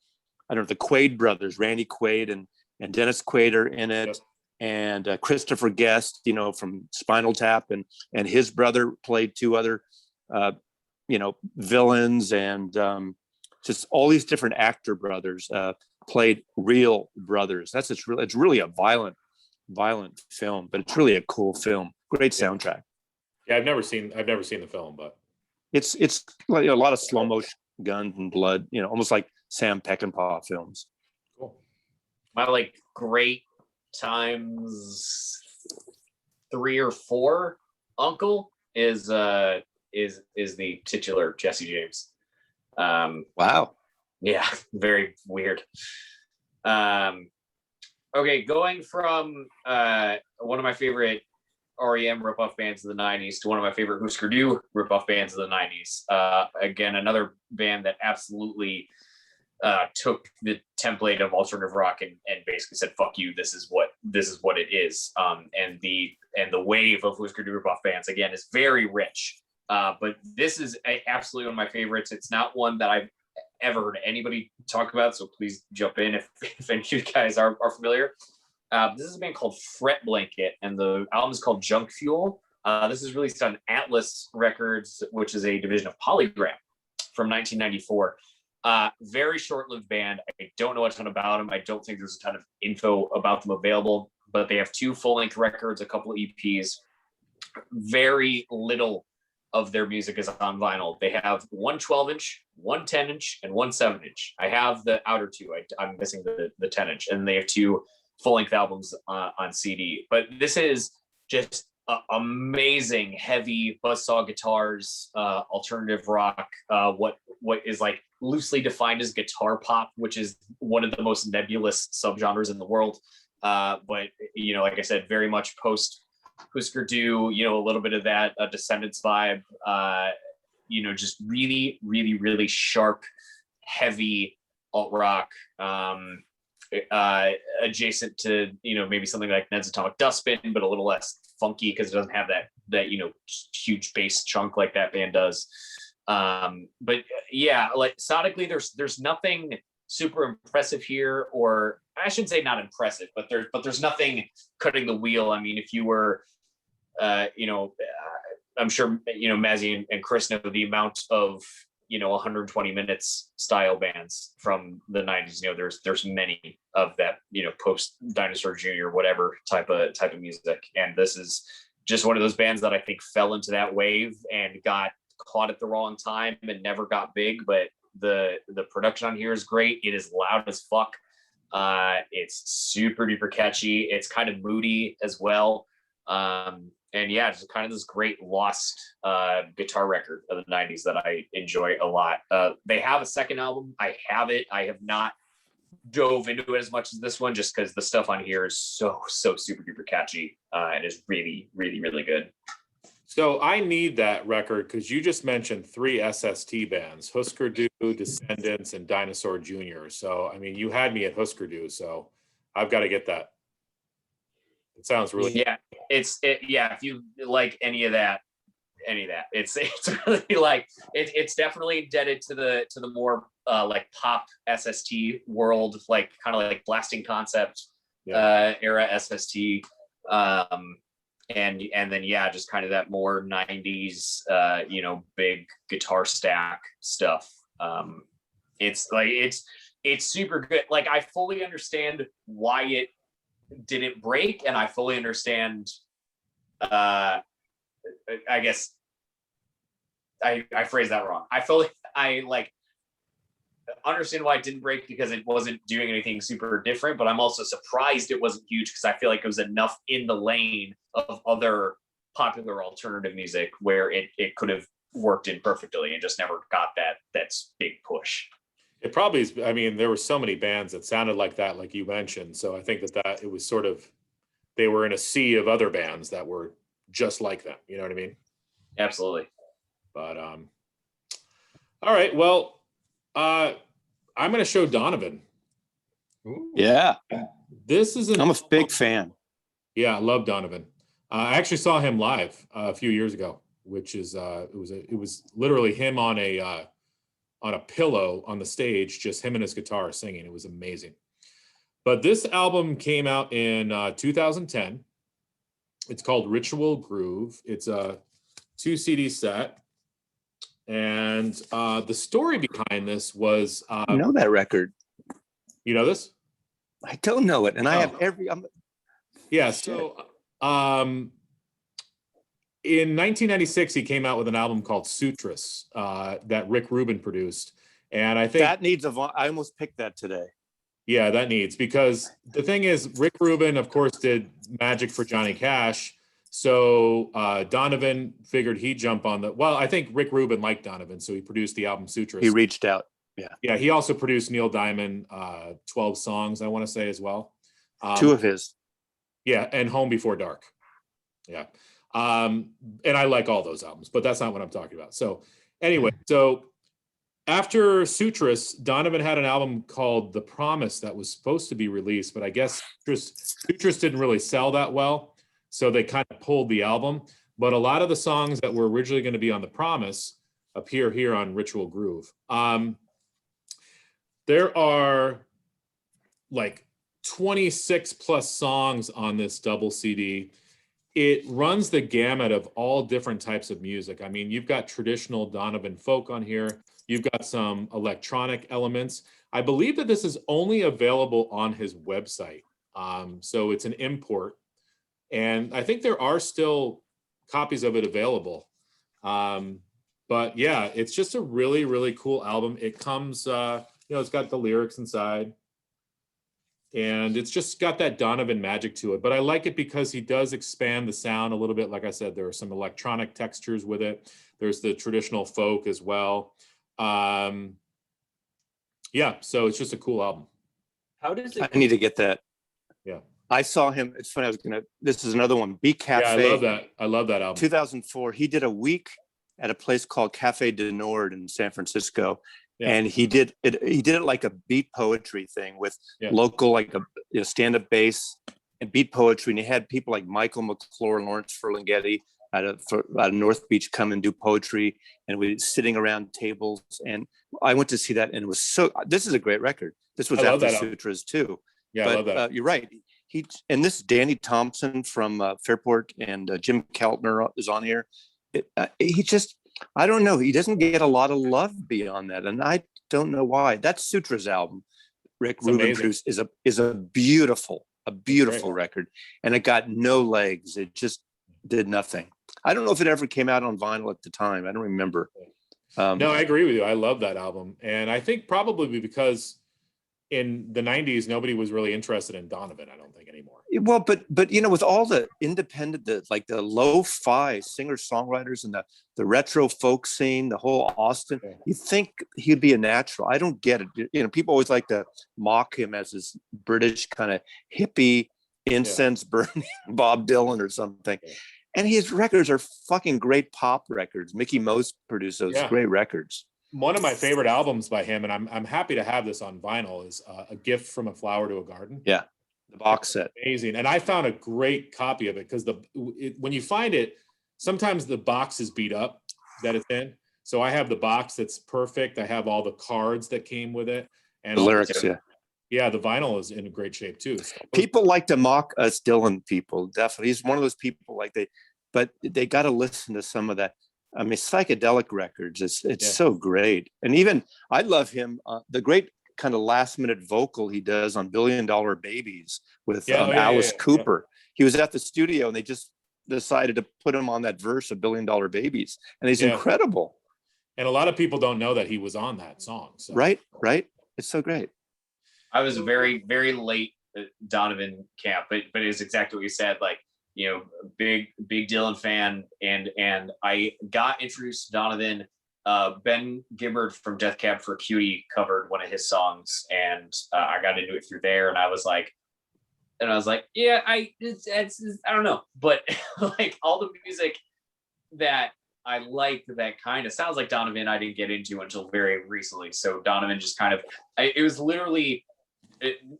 the Quaid brothers, Randy Quaid and Dennis Quaid are in it. Yep. And Christopher Guest, from Spinal Tap, and his brother played two other, villains, and just all these different actor brothers played real brothers. It's really a violent film, but it's really a cool film. Great soundtrack. Yeah, I've never seen the film, but it's like a lot of slow motion guns and blood. Almost like Sam Peckinpah films. Cool. My great times 3 or 4 uncle is the titular Jesse James. Wow. Yeah, very weird. Okay, going from one of my favorite REM ripoff bands of the 90s to one of my favorite Husker Du ripoff bands of the 90s. Again, another band that absolutely took the template of alternative rock and basically said, "Fuck you, this is what it is." And the wave of Husker Du ripoff bands again is very rich. But this is absolutely one of my favorites. It's not one that I've ever heard anybody talk about, so please jump in if any of you guys are familiar. This is a band called Fret Blanket, and the album is called Junk Fuel. This is released on Atlas Records, which is a division of Polygram, from 1994. Very short-lived band. I don't know a ton about them. I don't think there's a ton of info about them available, but they have 2 full-length records, a couple of EPs. Very little of their music is on vinyl. They have 1 12-inch, 1 10-inch, and 1 7-inch. I have the outer 2. I'm missing the 10-inch, and they have 2 full-length albums on CD. But this is just amazing, heavy buzzsaw guitars, alternative rock. What is loosely defined as guitar pop, which is one of the most nebulous subgenres in the world. But like I said, very much post Husker Du, a little bit of that Descendants vibe, just really, really, really sharp, heavy alt rock, adjacent to, maybe something like Ned's Atomic Dustbin, but a little less funky because it doesn't have that huge bass chunk like that band does. But yeah, sonically, there's nothing super impressive here, or I shouldn't say not impressive, but there's nothing cutting the wheel. I mean, if you were, I'm sure, Mazzy and Chris know the amount of, 120 minutes style bands from the 90s. There's many of that, post Dinosaur Jr., whatever type of music. And this is just one of those bands that I think fell into that wave and got caught at the wrong time and never got big. But the production on here is great. It is loud as fuck. It's super duper catchy. It's kind of moody as well. and yeah, just kind of this great lost guitar record of the 90s that I enjoy a lot. They have a second album. I have it. I have not dove into it as much as this one, just because the stuff on here is so super duper catchy, and is really really good. So I need that record because you just mentioned 3 SST bands: Husker Du, Descendants, and Dinosaur Jr. So I mean, you had me at Husker Du, so I've got to get that. It sounds really Yeah, yeah, if you like any of that, it's really like it's definitely indebted to the more like pop SST world, like kind of like Blasting Concept era SST, and then yeah, just kind of that more 90s big guitar stack stuff. It's like it's super good. Like, I fully understand why it didn't break, and I fully understand I guess I phrased that wrong. I like understand why it didn't break, because it wasn't doing anything super different, but I'm also surprised it wasn't huge, because I feel like it was enough in the lane of other popular alternative music where it could have worked in perfectly and just never got that big push. It probably is. I mean, there were so many bands that sounded like that, like you mentioned. So I think that it was sort of, they were in a sea of other bands that were just like them. You know what I mean? Absolutely. But all right. Well, I'm going to show Donovan. Ooh. Yeah, This is I'm a big fan. Yeah, I love Donovan. I actually saw him live a few years ago, which is it was literally him on a pillow on the stage, just him and his guitar singing. It was amazing. But this album came out in 2010. It's called Ritual Groove. It's a 2 CD set. And the story behind this was... I know that record. You know this? I don't know it. And I have Yeah, so in 1996, he came out with an album called Sutras that Rick Rubin produced. And I think that needs I almost picked that today. Yeah, that needs, because the thing is, Rick Rubin, of course, did Magic for Johnny Cash. So Donovan figured he'd jump on I think Rick Rubin liked Donovan, so he produced the album Sutras. He reached out. Yeah. Yeah, he also produced Neil Diamond, 12 songs, I want to say, as well. 2 of his. Yeah, and Home Before Dark. Yeah. And I like all those albums, but that's not what I'm talking about. So anyway, so after Sutras, Donovan had an album called The Promise that was supposed to be released, but I guess Sutras didn't really sell that well, so they kind of pulled the album. But a lot of the songs that were originally going to be on The Promise appear here on Ritual Groove. There are like 26 plus songs on this double CD. It runs the gamut of all different types of music. I mean, you've got traditional Donovan folk on here. You've got some electronic elements. I believe that this is only available on his website. So it's an import. And I think there are still copies of it available. But yeah, it's just a really, really cool album. It comes, it's got the lyrics inside. And it's just got that Donovan magic to it. But I like it because he does expand the sound a little bit. Like I said, there are some electronic textures with it. There's the traditional folk as well. Yeah, so it's just a cool album. How does it? I need to get that. Yeah. I saw him. It's funny. This is another one. Beat Cafe. Yeah, I love that. I love that album. 2004. He did a week at a place called Cafe de Nord in San Francisco. Yeah. And he did it like a beat poetry thing with local, like a stand-up bass and beat poetry. And he had people like Michael McClure and Lawrence Ferlinghetti out of North Beach come and do poetry, and we were sitting around tables. And I went to see that, and it was this is a great record. This was after Sutras too. Yeah, but, I love that. You're right. This Danny Thompson from Fairport, and Jim Keltner is on here. I don't know. He doesn't get a lot of love beyond that, and I don't know why. That Sutras album, Rick Rubin produced, is a beautiful record, and it got no legs. It just did nothing. I don't know if it ever came out on vinyl at the time. I don't remember. No, I agree with you. I love that album, and I think probably because in the 90s nobody was really interested in Donovan. I don't think anymore. Well, but you know, with all the independent, like the lo-fi singer-songwriters and the retro folk scene, the whole Austin, Yeah. you think he'd be a natural. I don't get it. You know, people always like to mock him as this British kind of hippie, incense burning Bob Dylan or something. Yeah. And his records are fucking great pop records. Mickey Most produced those Yeah. great records. One of my favorite albums by him, and I'm happy to have this on vinyl, is A Gift from a Flower to a Garden. Yeah, the box set. Amazing. And I found a great copy of it because when you find it, sometimes the box is beat up that it's in. So I have the box that's perfect. I have all the cards that came with it. And The all lyrics, yeah. Yeah, the vinyl is in great shape too. So People like to mock us Dylan people, definitely. He's one of those people but they got to listen to some of that. I mean, psychedelic records, it's so great. And even, I love him, the great kind of last minute vocal he does on $1 Billion Babies with Alice Cooper. He was at the studio and they just decided to put him on that verse of $1 Billion Babies. And he's incredible. And a lot of people don't know that he was on that song. So. Right. It's so great. I was a very, very late Donovan camp, but it's exactly what you said. Like, you know, big Dylan fan, and I got introduced to Donovan. Ben Gibbard from Death Cab for Cutie covered one of his songs, and I got into it through there. And I was like, yeah, I don't know, but like all the music that I like that kind of sounds like Donovan, I didn't get into until very recently. So Donovan just kind of, it was literally.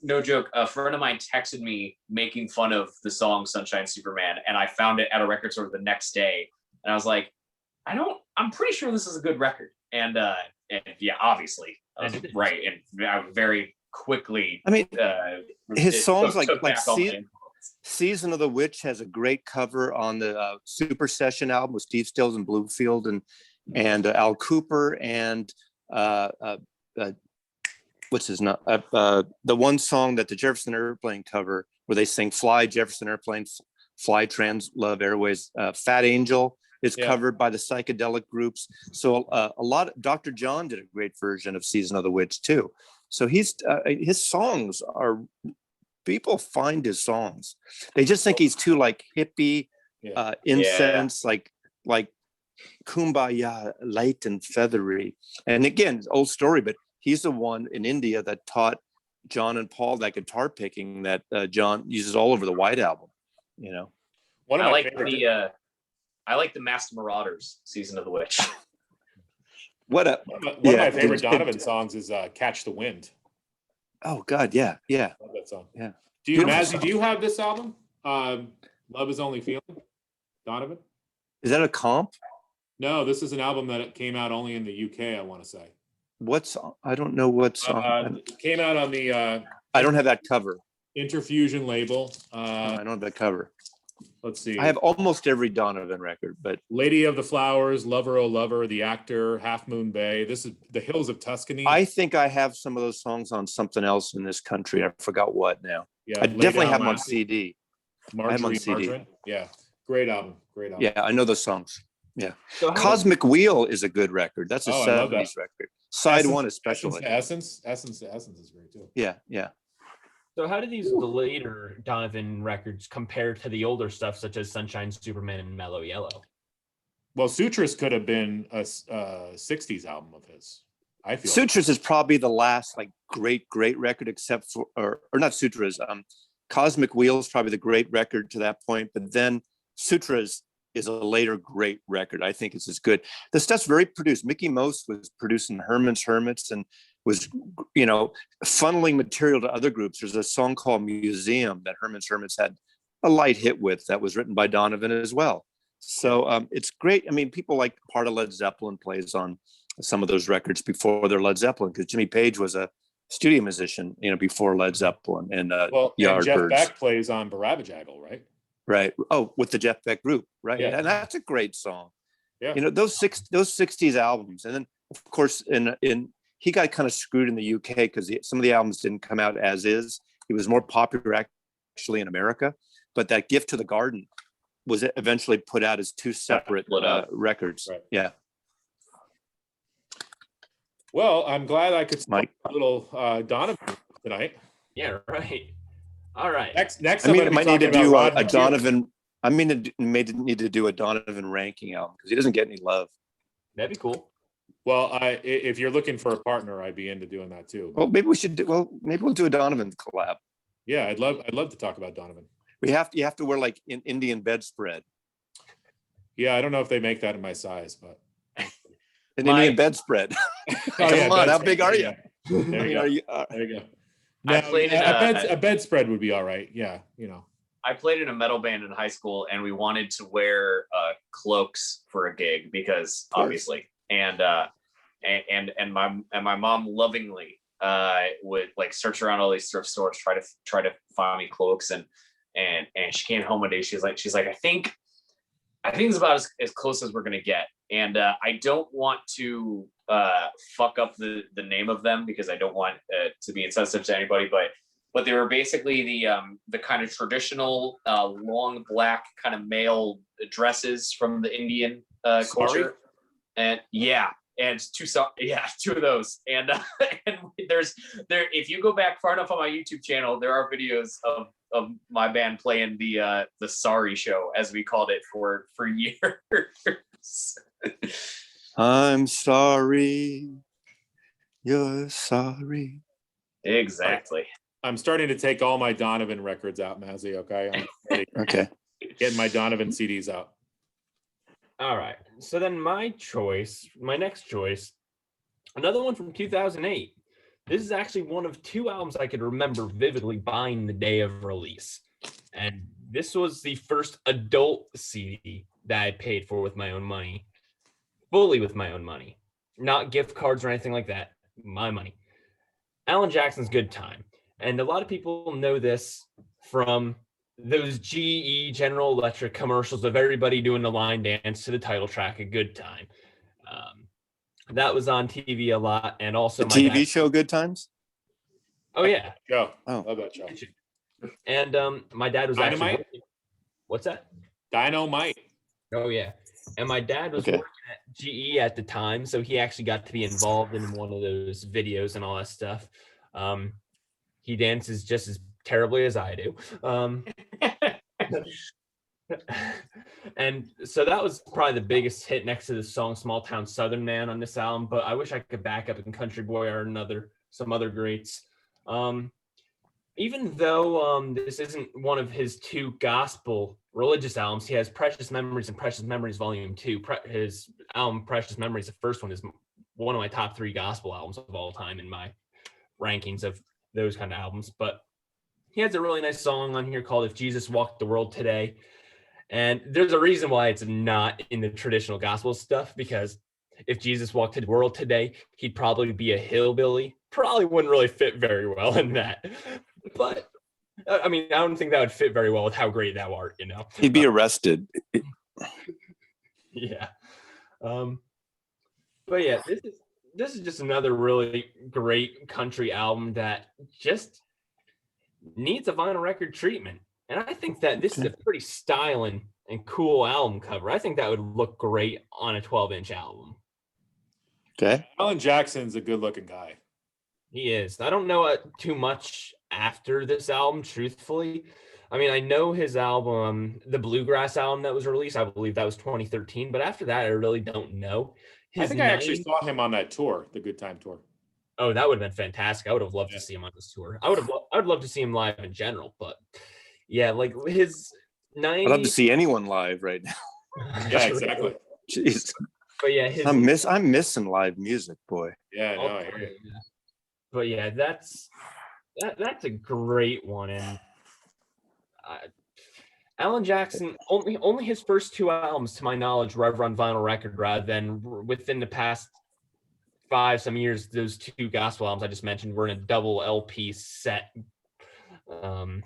No joke, a friend of mine texted me making fun of the song Sunshine Superman, and I found it at a record store the next day, and I was like, I'm pretty sure this is a good record. And yeah, obviously I was right, and I very quickly, I mean, his songs like Season of the Witch has a great cover on the Super Session album with Steve Stills and Bluefield and Al Cooper and what's his name? The one song that the Jefferson Airplane cover where they sing "Fly Jefferson Airplane, Fly Trans Love Airways." Fat Angel is covered by the psychedelic groups. So a lot. Dr. John did a great version of "Season of the Witch" too. So his songs are. People find his songs. They just think he's too like hippie, incense, like kumbaya, light and feathery. And again, old story, but he's the one in India that taught John and Paul that guitar picking that John uses all over the White Album. You know, I like the Masked Marauders, Season of the Witch. One of my favorite Donovan songs is "Catch the Wind." Oh God, yeah. Love that song. Yeah. Mazzy, do you have this album? "Love Is Only Feeling," Donovan? Is that a comp? No, this is an album that came out only in the UK. I want to say. I don't know what song. It came out on the I don't have that cover. Interfusion label. I don't have that cover. Let's see. I have almost every Donovan record, but "Lady of the Flowers," "Lover, Oh Lover," "The Actor," "Half Moon Bay." This is "The Hills of Tuscany." I think I have some of those songs on something else in this country. I forgot what now. Yeah, I definitely have them on CD. Margarine. Yeah, great album. Yeah, I know those songs. Yeah. So Cosmic Wheel is a good record. That's a 70s record. Side Essence, one especially. Essence is great too. Yeah. So how do the later Donovan records compare to the older stuff, such as Sunshine Superman and Mellow Yellow? Well, Sutras could have been a 60s album of his. I feel Sutras is probably the last like great record, except for or not Sutras. Cosmic Wheel is probably the great record to that point, but then Sutras is a later great record. I think it's as good. The stuff's very produced. Mickey Most was producing Herman's Hermits and was, funneling material to other groups. There's a song called Museum that Herman's Hermits had a light hit with that was written by Donovan as well. So it's great. I mean, people like part of Led Zeppelin plays on some of those records before they're Led Zeppelin, because Jimmy Page was a studio musician, before Led Zeppelin and and Jeff Beck plays on Barabajaggle, right? Right. Oh, with the Jeff Beck group, right? Yeah. And that's a great song. Yeah. Those 60s albums, and then of course in he got kind of screwed in the UK because some of the albums didn't come out as is. He was more popular actually in America, but that Gift to the Garden was eventually put out as two separate records. Right. Yeah. Well, I'm glad I could Mike. a little Donovan tonight. Yeah, right. All right. Next, I I'm mean, gonna I be might need to talking do about a Rod McHugh. Donovan. I mean, may need to do a Donovan ranking album because he doesn't get any love. That'd be cool. Well, if you're looking for a partner, I'd be into doing that too. Well, maybe we should do. Well, maybe we'll do a Donovan collab. Yeah, I'd love to talk about Donovan. You have to wear like an Indian bedspread. Yeah, I don't know if they make that in my size, but An Indian bedspread. Come on, how big are you? There you go. There you go. I No, played a bedspread would be all right. Yeah, I played in a metal band in high school, and we wanted to wear cloaks for a gig because obviously, and my mom lovingly would like search around all these thrift stores, try to find me cloaks, and she came home one day. She's like, I think it's about as close as we're gonna get, and I don't want to fuck up the name of them because I don't want to be insensitive to anybody, but they were basically the kind of traditional long black kind of male dresses from the Indian culture, and two of those, and and if you go back far enough on my YouTube channel, there are videos of my band playing the Sorry show, as we called it for years. I'm sorry, you're sorry. Exactly. I'm starting to take all my Donovan records out, Mazzy. Okay, I'm ready. Okay. Getting my Donovan CDs out. All right. So then my next choice, another one from 2008. This is actually one of two albums I could remember vividly buying the day of release. And this was the first adult CD that I paid for with my own money, fully with my own money, not gift cards or anything like that, my money. Alan Jackson's Good Time. And a lot of people know this from those GE General Electric commercials of everybody doing the line dance to the title track, A Good Time. That was on TV a lot. And also the TV show Good Times? Oh, yeah. Joe. Oh. Love that show. And my dad was Dynamite? actually... What's that? Dynamite. Oh, yeah. And my dad was working at GE at the time, so he actually got to be involved in one of those videos and all that stuff. He dances just as terribly as I do. And so that was probably the biggest hit next to the song Small Town Southern Man on this album, but I wish I could back up in Country Boy or some other greats. Even though this isn't one of his two gospel religious albums, he has Precious Memories and Precious Memories Volume 2. His album Precious Memories, the first one, is one of my top 3 gospel albums of all time in my rankings of those kind of albums. But he has a really nice song on here called If Jesus Walked the World Today. And there's a reason why it's not in the traditional gospel stuff, because if Jesus walked the world today, he'd probably be a hillbilly. Probably wouldn't really fit very well in that. But I mean, I don't think that would fit very well with how great thou art, you know. He'd be arrested. Yeah. But yeah, this is just another really great country album that just needs a vinyl record treatment. And I think that this is a pretty styling and cool album cover. I think that would look great on a 12-inch album. Okay. Alan Jackson's a good-looking guy. He is. I don't know too much after this album, truthfully. I mean, I know his album, the Bluegrass album that was released, I believe that was 2013. But after that, I really don't know. I think I actually saw him on that tour, the Good Time tour. Oh, that would have been fantastic. I would have loved to see him on this tour. I would love to see him live in general, but yeah, like his 90s. I'd love to see anyone live right now. Yeah, exactly. Jeez. But yeah, I'm missing live music, boy. Yeah, no, I hear you. But yeah, that's a great one. And Alan Jackson, only his first 2 albums, to my knowledge, were ever on vinyl record, rather than within the past 5 some years, those 2 gospel albums I just mentioned were in a double LP set. And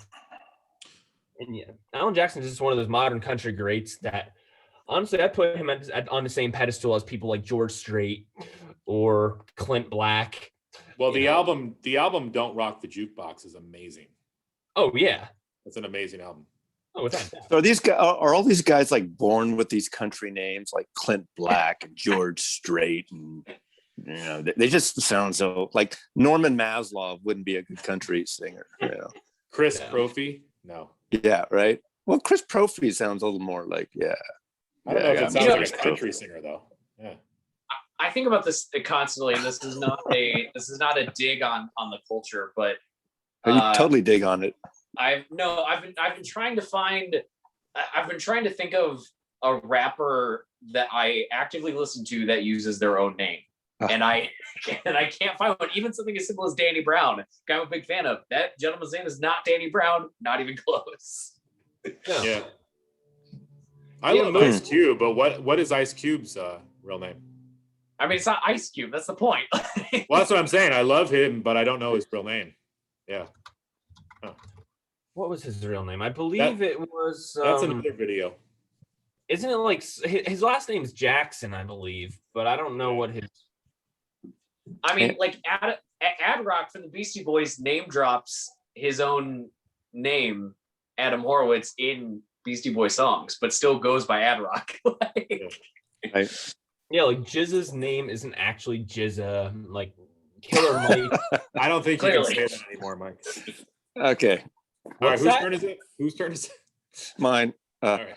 yeah, Alan Jackson is just one of those modern country greats that, honestly, I put him on the same pedestal as people like George Strait or Clint Black. Well, the album Don't Rock the Jukebox is amazing. Oh yeah, it's an amazing album. Oh, without that. So are all these guys like born with these country names like Clint Black and George Strait, and you know they just sound so like Norman Maslow wouldn't be a good country singer, you know. Chris Yeah. Profi? No. Yeah, right. Well, Chris Profi sounds a little more like, yeah. I don't know if Yeah, it I'm sounds sure like a Chris country Profi. singer though. Yeah. I think about this constantly, and this is not a dig on the culture, but You totally dig on it. I've been trying to think of a rapper that I actively listen to that uses their own name. And I can't find one. Even something as simple as Danny Brown, guy I'm a big fan of. That gentleman's name is not Danny Brown, not even close. Yeah. I love Ice Cube, but what is Ice Cube's real name? I mean, it's not Ice Cube. That's the point. Well, that's what I'm saying. I love him, but I don't know his real name. Yeah. Huh. What was his real name? I believe it was. That's another video. Isn't it like his last name is Jackson, I believe, but I don't know what his. I mean, like Ad Rock from the Beastie Boys name drops his own name, Adam Horowitz, in Beastie Boy songs, but still goes by Ad Rock. Right. Yeah, like Jizza's name isn't actually Jizza. Like Killer Mike. I don't think you Clearly. can say that anymore, Mike. Okay. All right, What's whose that? turn is it? Whose turn is it? Mine. All right.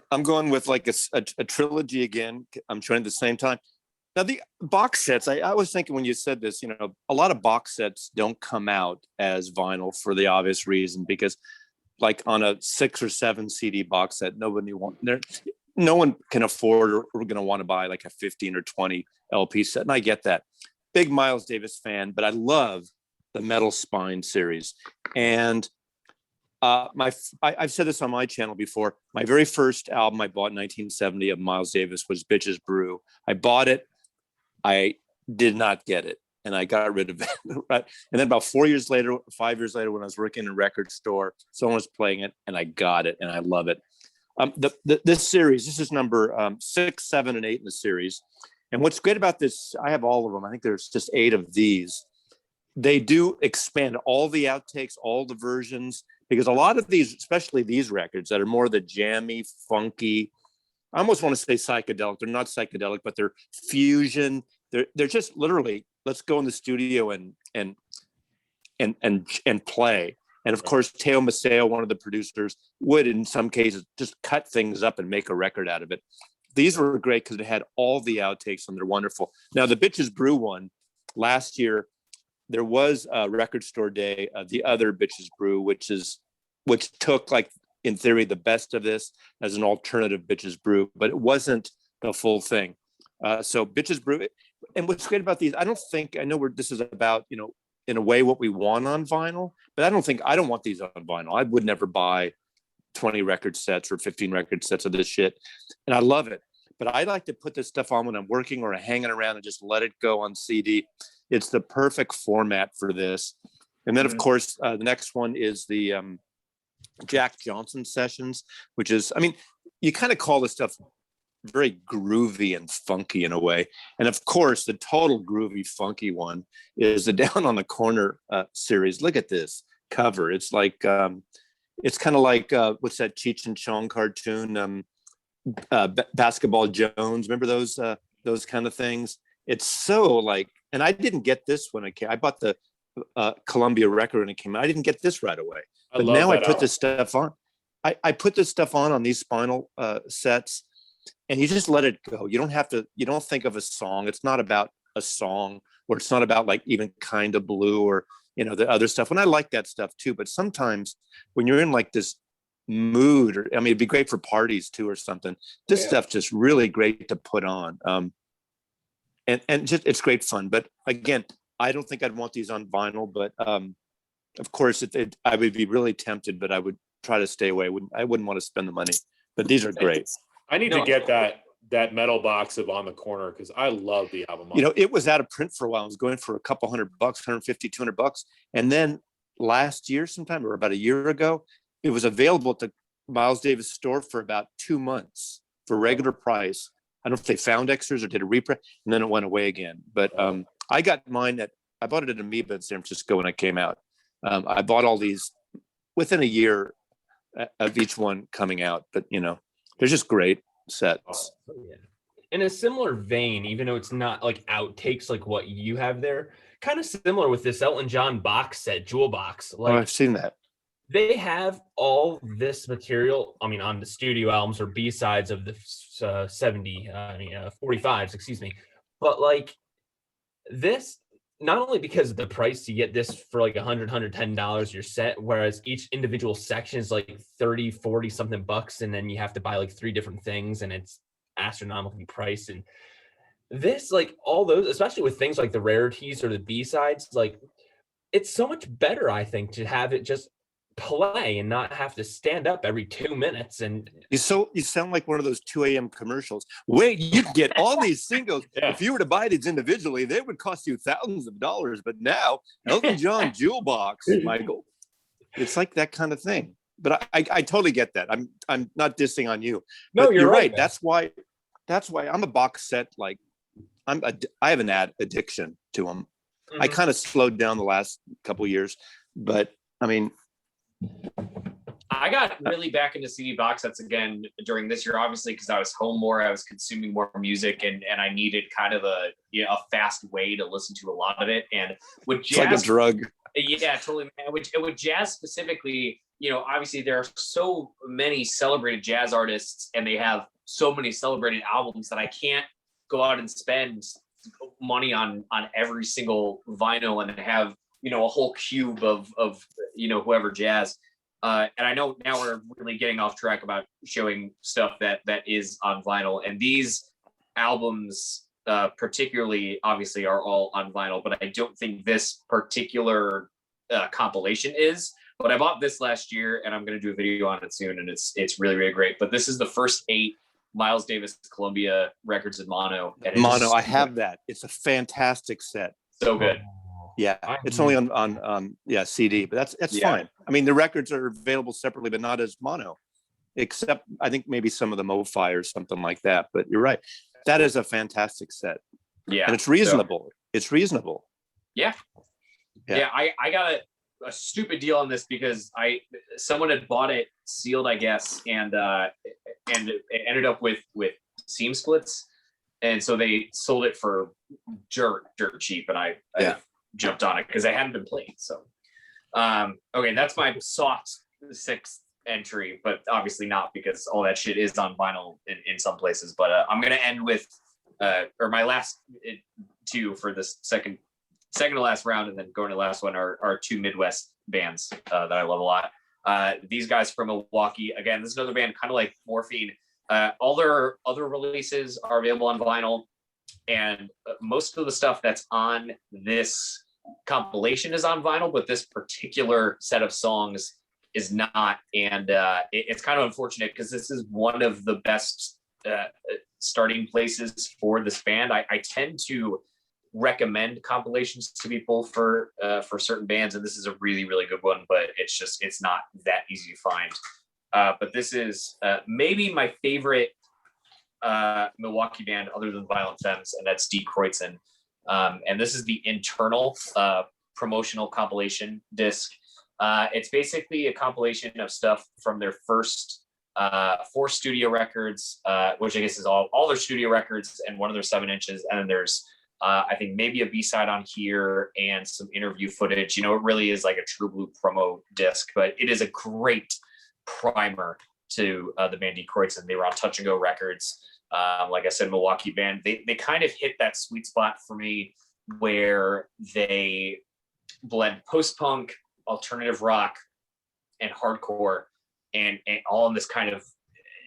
I'm going with like a trilogy again. I'm trying at the same time. Now the box sets, I was thinking when you said this, a lot of box sets don't come out as vinyl for the obvious reason, because like on a 6 or 7 CD box set, no one can afford or going to want to buy like a 15 or 20 LP set. And I get that. Big Miles Davis fan, but I love the Metal Spine series. And I've said this on my channel before. My very first album I bought in 1970 of Miles Davis was Bitches Brew. I bought it. I did not get it, and I got rid of it. Right? And then about 5 years later, when I was working in a record store, someone was playing it, and I got it, and I love it. This series, this is number 6, 7, and 8 in the series. And what's great about this, I have all of them. I think there's just 8 of these. They do expand all the outtakes, all the versions, because a lot of these, especially these records that are more the jammy, funky, I almost want to say psychedelic. They're not psychedelic, but they're fusion. They're just literally, let's go in the studio and play. And of course, Teo Maceo, one of the producers, would in some cases just cut things up and make a record out of it. These were great because it had all the outtakes and they're wonderful. Now the Bitches Brew one, last year, there was a record store day of the other Bitches Brew, which took, like, in theory, the best of this as an alternative Bitches Brew, but it wasn't the full thing. So Bitches Brew, and what's great about these, I know this is about, in a way what we want on vinyl, but I don't want these on vinyl. I would never buy 20 record sets or 15 record sets of this shit. And I love it. But I like to put this stuff on when I'm working or hanging around and just let it go on CD. It's the perfect format for this. And then, of course, the next one is the Jack Johnson sessions, which is, I mean, you kind of call this stuff very groovy and funky in a way. And of course, the total groovy, funky one is the Down on the Corner series. Look at this cover. It's like, it's kind of like, what's that Cheech and Chong cartoon? Basketball Jones. Remember those kind of things? It's so like, and I didn't get this when it came. I bought the Columbia record when it came out. I didn't get this right away. But now I put this stuff on. I put this stuff on these spinal sets, and you just let it go. You don't think of a song. It's not about a song, or it's not about like even Kind of Blue or, the other stuff. And I like that stuff too. But sometimes when you're in like this mood, or, I mean, it'd be great for parties too or something. This stuff's just really great to put on. And just, it's great fun. But again, I don't think I'd want these on vinyl, but of course, I would be really tempted, but I would try to stay away. I wouldn't want to spend the money, but these are great. I need to get that metal box of On the Corner because I love the album. It was out of print for a while. It was going for a couple $100, 150, $200. And then last year sometime, or about a year ago, it was available at the Miles Davis store for about 2 months for regular price. I don't know if they found extras or did a reprint, and then it went away again. But I got mine I bought it at Amoeba in San Francisco when it came out. I bought all these within a year of each one coming out, but they're just great sets. Yeah. In a similar vein, even though it's not like outtakes like what you have there, kind of similar with this Elton John box set, Jewel Box. Like, I've seen that. they have all this material, I mean, on the studio albums or B-sides of the 45s, excuse me. But like this, not only because of the price, you get this for like $110 your set, whereas each individual section is like 30, 40 something bucks, and then you have to buy like 3 different things, and it's astronomically priced. And this, like all those, especially with things like the rarities or the B-sides, like it's so much better, I think, to have it just play and not have to stand up every 2 minutes. And You sound like one of those 2 a.m. commercials. Wait, you get all these singles. Yeah. If you were to buy these individually, they would cost you thousands of dollars. But now, Elton John Jewel Box, Michael, it's like that kind of thing. But I totally get that. I'm not dissing on you. No, But you're right. That's why I'm a box set. Like I have an addiction to them. I kind of slowed down the last couple of years, but I mean, I got really back into CD box sets again during this year, obviously, because I was home more, I was consuming more music, and I needed kind of a fast way to listen to a lot of it. And with jazz, it's like a drug. Yeah, totally. And with jazz specifically, obviously there are so many celebrated jazz artists, and they have so many celebrated albums that I can't go out and spend money on every single vinyl and have a whole cube of whoever jazz. And I know now we're really getting off track about showing stuff that is on vinyl, and these albums particularly obviously are all on vinyl, but I don't think this particular compilation is. But I bought this last year, and I'm going to do a video on it soon, and it's really, really great. But this is the first 8 Miles Davis Columbia records in mono. Mono, I have that. It's a fantastic set. So good. Yeah, it's only on CD, but that's fine. I mean, the records are available separately, but not as mono, except I think maybe some of the MoFi or something like that. But you're right. That is a fantastic set. Yeah. And it's reasonable. It's reasonable. Yeah. I got a stupid deal on this because someone had bought it sealed, I guess, and it ended up with seam splits. And so they sold it for dirt cheap. And I jumped on it because I hadn't been playing. So, okay, that's my soft 6th entry, but obviously not, because all that shit is on vinyl in some places. But I'm going to end with, or my last 2 for this second to last round, and then going to the last one are 2 Midwest bands that I love a lot. These guys from Milwaukee, again, this is another band kind of like Morphine. All their other releases are available on vinyl, and most of the stuff that's on this compilation is on vinyl, but this particular set of songs is not. And it's kind of unfortunate because this is one of the best starting places for this band. I tend to recommend compilations to people for certain bands, and this is a really, really good one, but it's not that easy to find. But this is maybe my favorite Milwaukee band other than Violent Femmes, and that's Die Kreuzen. And this is the internal promotional compilation disc. It's basically a compilation of stuff from their first 4 studio records, which I guess is all their studio records and one of their 7 inches. And then there's I think maybe a B-side on here and some interview footage. It really is like a True Blue promo disc, but it is a great primer to the band Die Kreuzen. They were on Touch and Go Records. Like I said, Milwaukee band. They kind of hit that sweet spot for me where they blend post-punk, alternative rock, and hardcore, and all in this kind of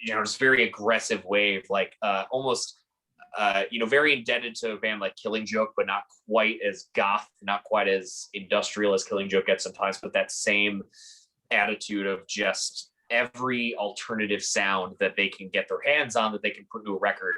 just very aggressive wave, like almost very indebted to a band like Killing Joke, but not quite as goth, not quite as industrial as Killing Joke gets sometimes, but that same attitude of just every alternative sound that they can get their hands on, that they can put into a record,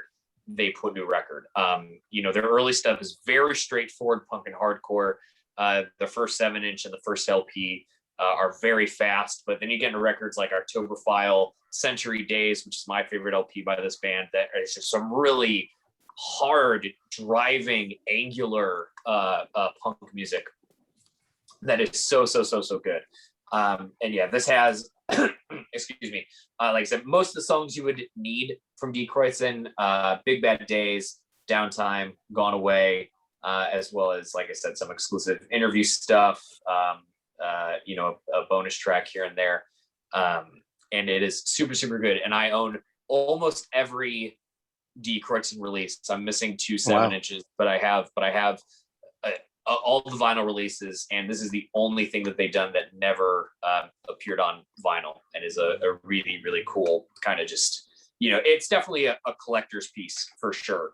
they put into a record. Their early stuff is very straightforward punk and hardcore. The first 7-inch and the first LP are very fast, but then you get into records like Octoberfile, Century Days, which is my favorite LP by this band, that is just some really hard, driving, angular punk music that is so good. This has excuse me, like I said, most of the songs you would need from Die Kreuzen, Big Bad Days, Downtime, Gone Away, as well as, like I said, some exclusive interview stuff. a bonus track here and there. And it is super, super good. And I own almost every D. Kreutzen release. I'm missing 2 7-inches, but I have all the vinyl releases, and this is the only thing that they've done that never appeared on vinyl, and is a really, really cool kind of just, it's definitely a collector's piece for sure.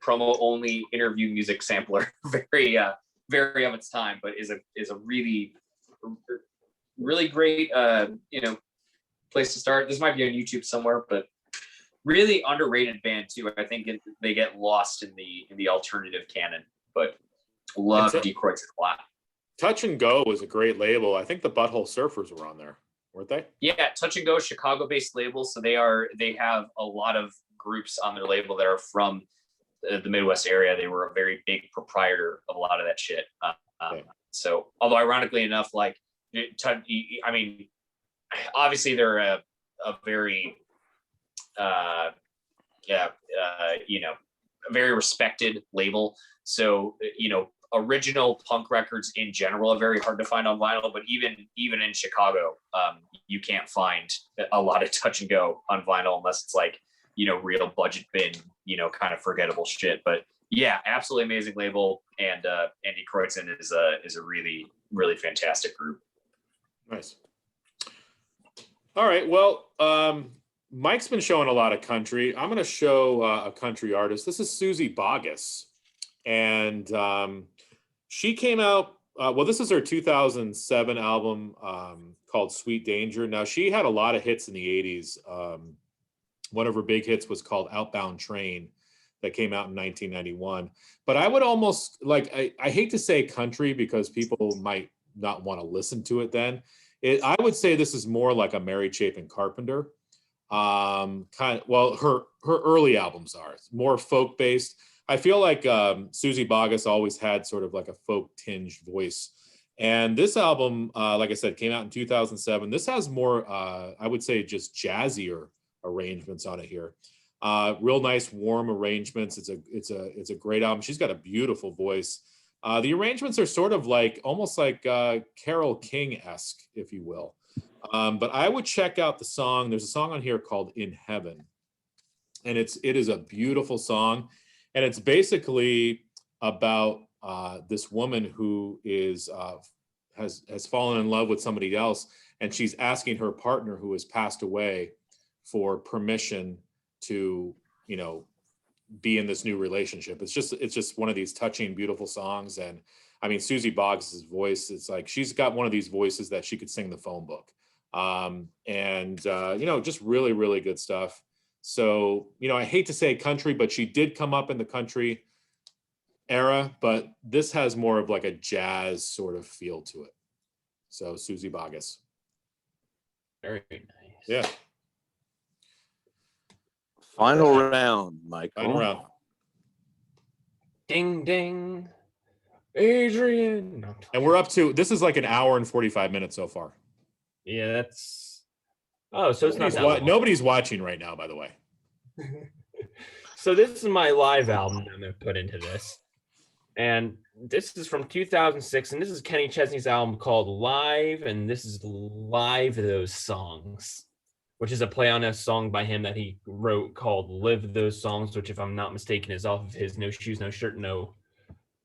Promo only interview music sampler, very of its time, but is a really, really great place to start. This might be on YouTube somewhere, but really underrated band too. I think they get lost in the alternative canon, but love D. Kreutzen a lot. Touch and Go was a great label. I think the Butthole Surfers were on there, weren't they? Yeah, Touch and Go, Chicago-based label. So they have a lot of groups on their label that are from the Midwest area. They were a very big proprietor of a lot of that shit. So, although ironically enough, like, I mean, obviously they're a very, a very respected label. So, original punk records in general are very hard to find on vinyl, but even in Chicago, you can't find a lot of Touch and Go on vinyl unless it's like, real budget bin, kind of forgettable shit. But yeah, absolutely amazing label. And Andy Kreutzen is a really, really fantastic group. Nice. All right. Well, Mike's been showing a lot of country. I'm going to show a country artist. This is Susie Boggess. And she came out, this is her 2007 album called Sweet Danger. Now, she had a lot of hits in the 80s. One of her big hits was called Outbound Train that came out in 1991. But I would almost, I hate to say country because people might not want to listen to it then. I would say this is more like a Mary Chapin Carpenter. Her early albums are more folk based. I feel like Susie Boggess always had sort of like a folk tinged voice. And this album, like I said, came out in 2007. This has more, I would say, just jazzier arrangements on it here. Real nice, warm arrangements. It's a great album. She's got a beautiful voice. The arrangements are sort of like almost like Carole King-esque, if you will. But I would check out the song. There's a song on here called In Heaven. And it is a beautiful song. And it's basically about this woman who has fallen in love with somebody else. And she's asking her partner who has passed away for permission to, be in this new relationship. It's just one of these touching, beautiful songs. And I mean, Susie Boggs' voice, it's like, she's got one of these voices that she could sing the phone book. Just really, really good stuff. So, I hate to say country, but she did come up in the country era, but this has more of like a jazz sort of feel to it. So Susie Boggess. Very nice. Yeah. Final round, Michael. Final round. Ding, ding. Adrian. No, And we're up to, this is like an hour and 45 minutes so far. yeah, that's. Oh, so it's not that long. Nobody's watching right now, by the way. So this is my live album that I'm going to put into this. And this is from 2006. And this is Kenny Chesney's album called Live. And this is Live Those Songs, which is a play on a song by him that he wrote called Live Those Songs, which, if I'm not mistaken, is off of his No Shoes, No Shirt, No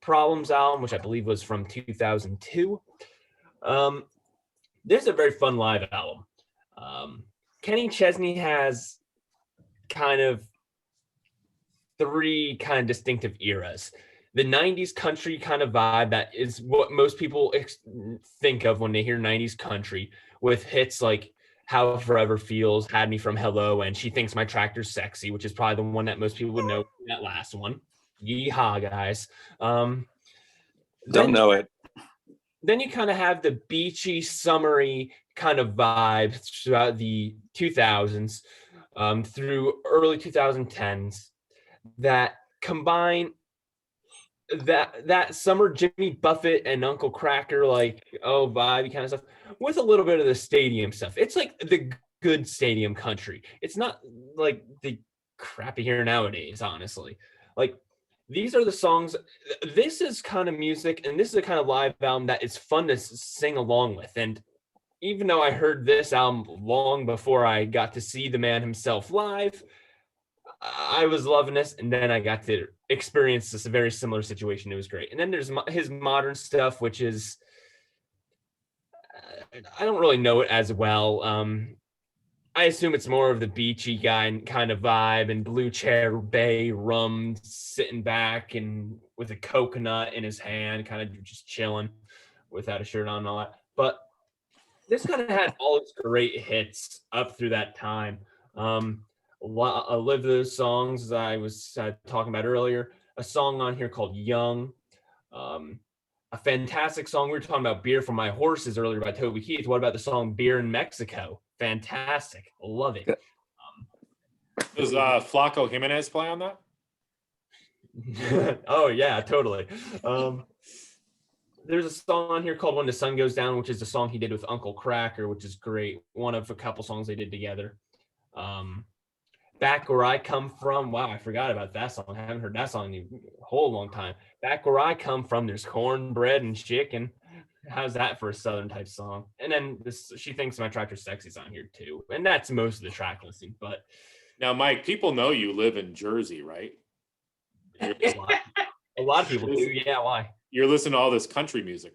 Problems album, which I believe was from 2002. This is a very fun live album. Kenny Chesney has kind of 3 kind of distinctive eras. The 90s country kind of vibe that is what most people think of when they hear 90s country, with hits like How Forever Feels, Had Me From Hello, and She Thinks My Tractor's Sexy, which is probably the one that most people would know, that last one. Yeehaw, guys. Don't know it. Then you kind of have the beachy, summery kind of vibe throughout the 2000s through early 2010s that combine that summer Jimmy Buffett and Uncle Kracker vibe kind of stuff with a little bit of the stadium stuff. It's like the good stadium country. It's not like the crap you hear nowadays, honestly. Like, these are the songs. This is kind of music, and this is a kind of live album that is fun to sing along with. And even though I heard this album long before I got to see the man himself live, I was loving this, and then I got to experience this a very similar situation. It was great. And then there's his modern stuff, which is I don't really know it as well. I assume it's more of the beachy guy kind of vibe, and blue chair bay rum, sitting back and with a coconut in his hand, kind of just chilling without a shirt on and all that. But this kind of had all its great hits up through that time. A lot of those songs I was talking about earlier. A song on here called "Young." A fantastic song. We were talking about "Beer for My Horses" earlier by Toby Keith. What about the song "Beer in Mexico"? Fantastic. Love it. Does Flaco Jimenez play on that? Oh, yeah, totally. There's a song on here called "When the Sun Goes Down," which is a song he did with Uncle Cracker, which is great. One of a couple songs they did together. "Back Where I Come From." Wow, I forgot about that song. I haven't heard that song in a whole long time. "Back Where I Come From," there's cornbread and chicken. How's that for a Southern type song? And then this, "She Thinks My Tractor's Sexy's" on here too. And that's most of the track listing. But Now, Mike, people know you live in Jersey, right? a lot of people do. Yeah, why? You're listening to all this country music.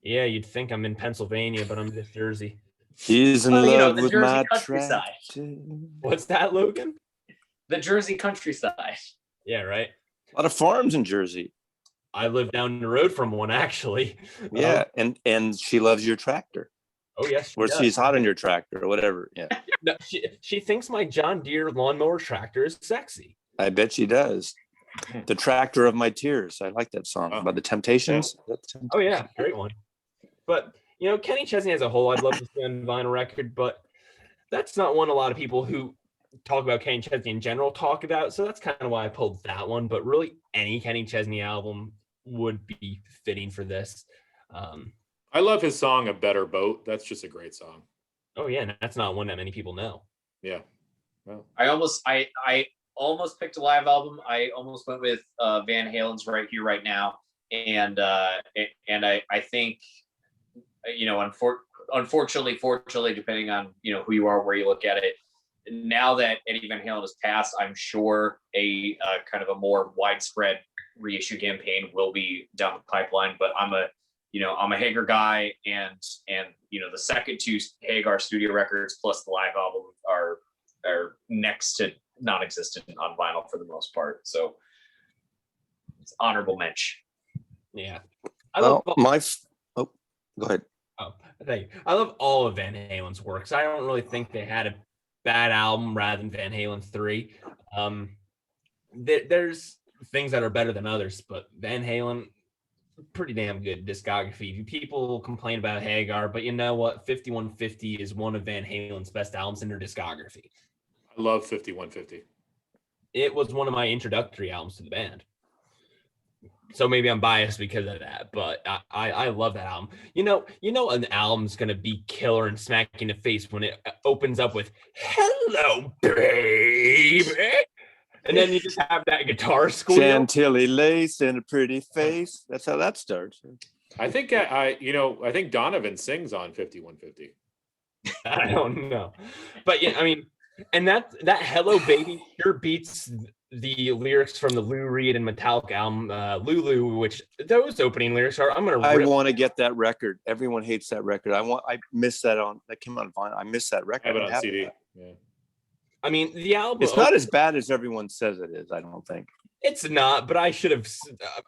Yeah, you'd think I'm in Pennsylvania, but I'm in Jersey. He's in Well, you know, love the with Jersey my countryside. tractor. What's that, Logan? The Jersey countryside. Yeah, right. A lot of farms in Jersey. I live down the road from one, actually. Yeah, and she loves your tractor, Oh, yes. or she's hot on your tractor, or whatever. Yeah, No, she thinks my John Deere lawnmower tractor is sexy. I bet she does. The tractor of my tears. I like that song Oh. about the Temptations. Oh, yeah, great one. But, you know, Kenny Chesney as a whole, I'd love to see on vinyl record, but that's not one a lot of people who talk about Kenny Chesney in general talk about. So that's kind of why I pulled that one. But really, any Kenny Chesney album would be fitting for this. I love his song "A Better Boat." That's just a great song. Oh, yeah, and that's not one that many people know. Yeah. Well, I almost picked a live album. I almost went with Van Halen's "Right Here, Right Now," and I think, you know, unfortunately, fortunately, depending on, you know, who you are, where you look at it, now that Eddie Van Halen has passed, I'm sure a kind of a more widespread reissue campaign will be down the pipeline. But I'm a Hagar guy, and you know, the second two Hagar studio records plus the live album are next to non-existent on vinyl for the most part. So it's honorable mention. Yeah. Well, go ahead. Oh, thank you. I love all of Van Halen's works. I don't really think they had a bad album rather than Van Halen 3. There's things that are better than others, but Van Halen, pretty damn good discography. People complain about Hagar, but you know what? 5150 is one of Van Halen's best albums in their discography. I love 5150. It was one of my introductory albums to the band. So maybe I'm biased because of that, but I love that album. You know, an album's gonna be killer and smack you in the face when it opens up with "Hello, baby," and then you just have that guitar squeal. Chantilly lace and a pretty face. That's how that starts. I think I think Donovan sings on 5150. I don't know, but yeah, I mean, and that "Hello, baby" sure beats the lyrics from the Lou Reed and Metallica album, Lulu, which those opening lyrics are, I want to get that record. Everyone hates that record. I miss that that came out on vinyl. I miss that I record. have it I on have CD. that. Yeah. I mean, the album. It's not as bad as everyone says it is, I don't think. It's not, but I should have.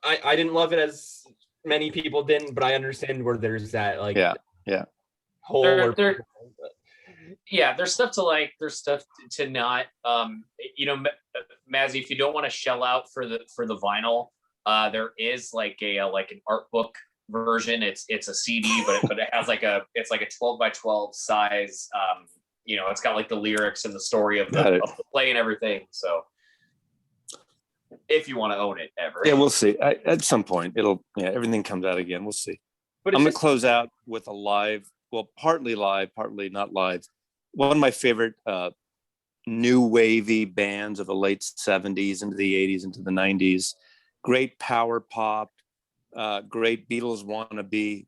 I didn't love it as many people didn't, but I understand where there's that like whole. There's stuff to like. There's stuff to not. You know, Mazzy, if you don't want to shell out for the vinyl, there is like an art book version. It's a CD, but it has it's like a 12x12 size. You know, it's got like the lyrics and the story of the play and everything. So if you want to own it ever. Yeah, we'll see. At some point, everything comes out again. We'll see. But I'm going to close out with a live, well, partly live, partly not live. One of my favorite new wavy bands of the late 70s into the 80s into the 90s. Great power pop, great Beatles wannabe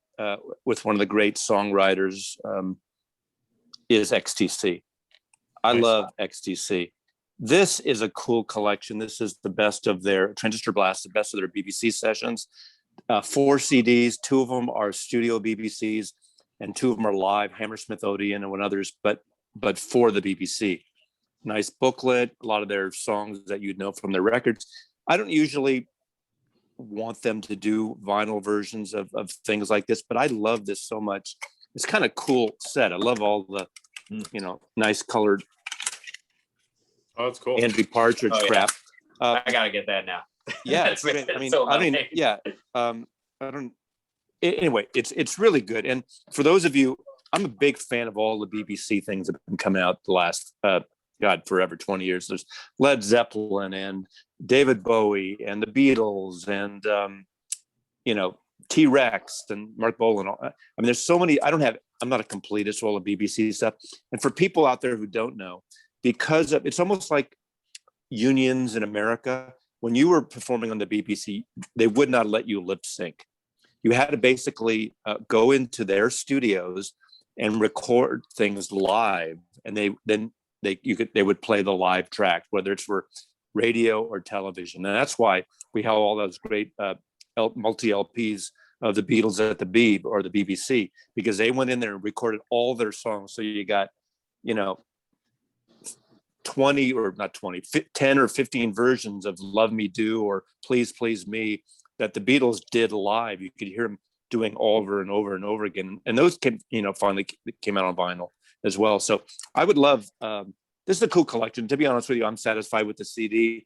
with one of the great songwriters is XTC. I love XTC. This is a cool collection. This is the best of their Transistor Blast, the best of their BBC sessions. 4 CDs, 2 of them are studio BBCs, and 2 of them are live, Hammersmith Odeon and one others, but for the BBC. Nice booklet, a lot of their songs that you'd know from their records. I don't usually want them to do vinyl versions of things like this, but I love this so much. It's kind of cool set. I love all the, nice colored. Oh, that's cool. Andrew Partridge crap. I gotta get that now. Yeah, That's it's great. I mean, so Anyway, it's really good. And for those of you, I'm a big fan of all the BBC things that have been coming out the last forever 20 years. There's Led Zeppelin and David Bowie and the Beatles and T-Rex and Mark Bolan. I mean, there's so many. I'm not a completist for all the BBC stuff. And for people out there who don't know, because it's almost like unions in America. When you were performing on the BBC, they would not let you lip sync. You had to basically go into their studios and record things live, and they would play the live track, whether it's for radio or television. And that's why we have all those great multi LPs of the Beatles at the Beeb or the BBC, because they went in there and recorded all their songs. So you got, 10 or 15 versions of Love Me Do or Please Please Me that the Beatles did live. You could hear them doing over and over and over again. And those finally came out on vinyl as well. So I would love, this is a cool collection. To be honest with you, I'm satisfied with the CD,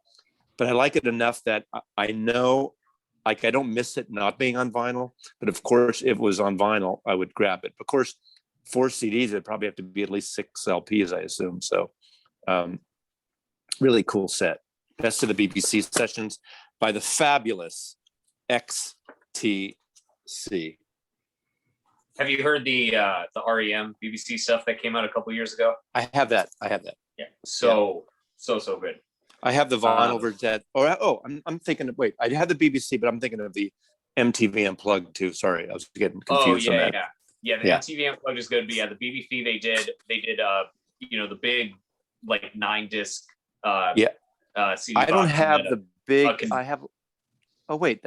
but I like it enough that I know, I don't miss it not being on vinyl. But of course, if it was on vinyl, I would grab it. Of course, 4 CDs, it'd probably have to be at least 6 LPs, I assume. So really cool set. Best of the BBC sessions by the fabulous XTC. Have you heard the REM BBC stuff that came out a couple years ago? I have that. Yeah. So good. I have the vinyl version. I'm thinking of, I have the BBC, but I'm thinking of the MTV Unplugged too. Sorry, I was getting confused on that. Yeah. The MTV Unplugged is good, but the BBC they did the big 9-disc CD. I don't have the big. I have. Oh wait,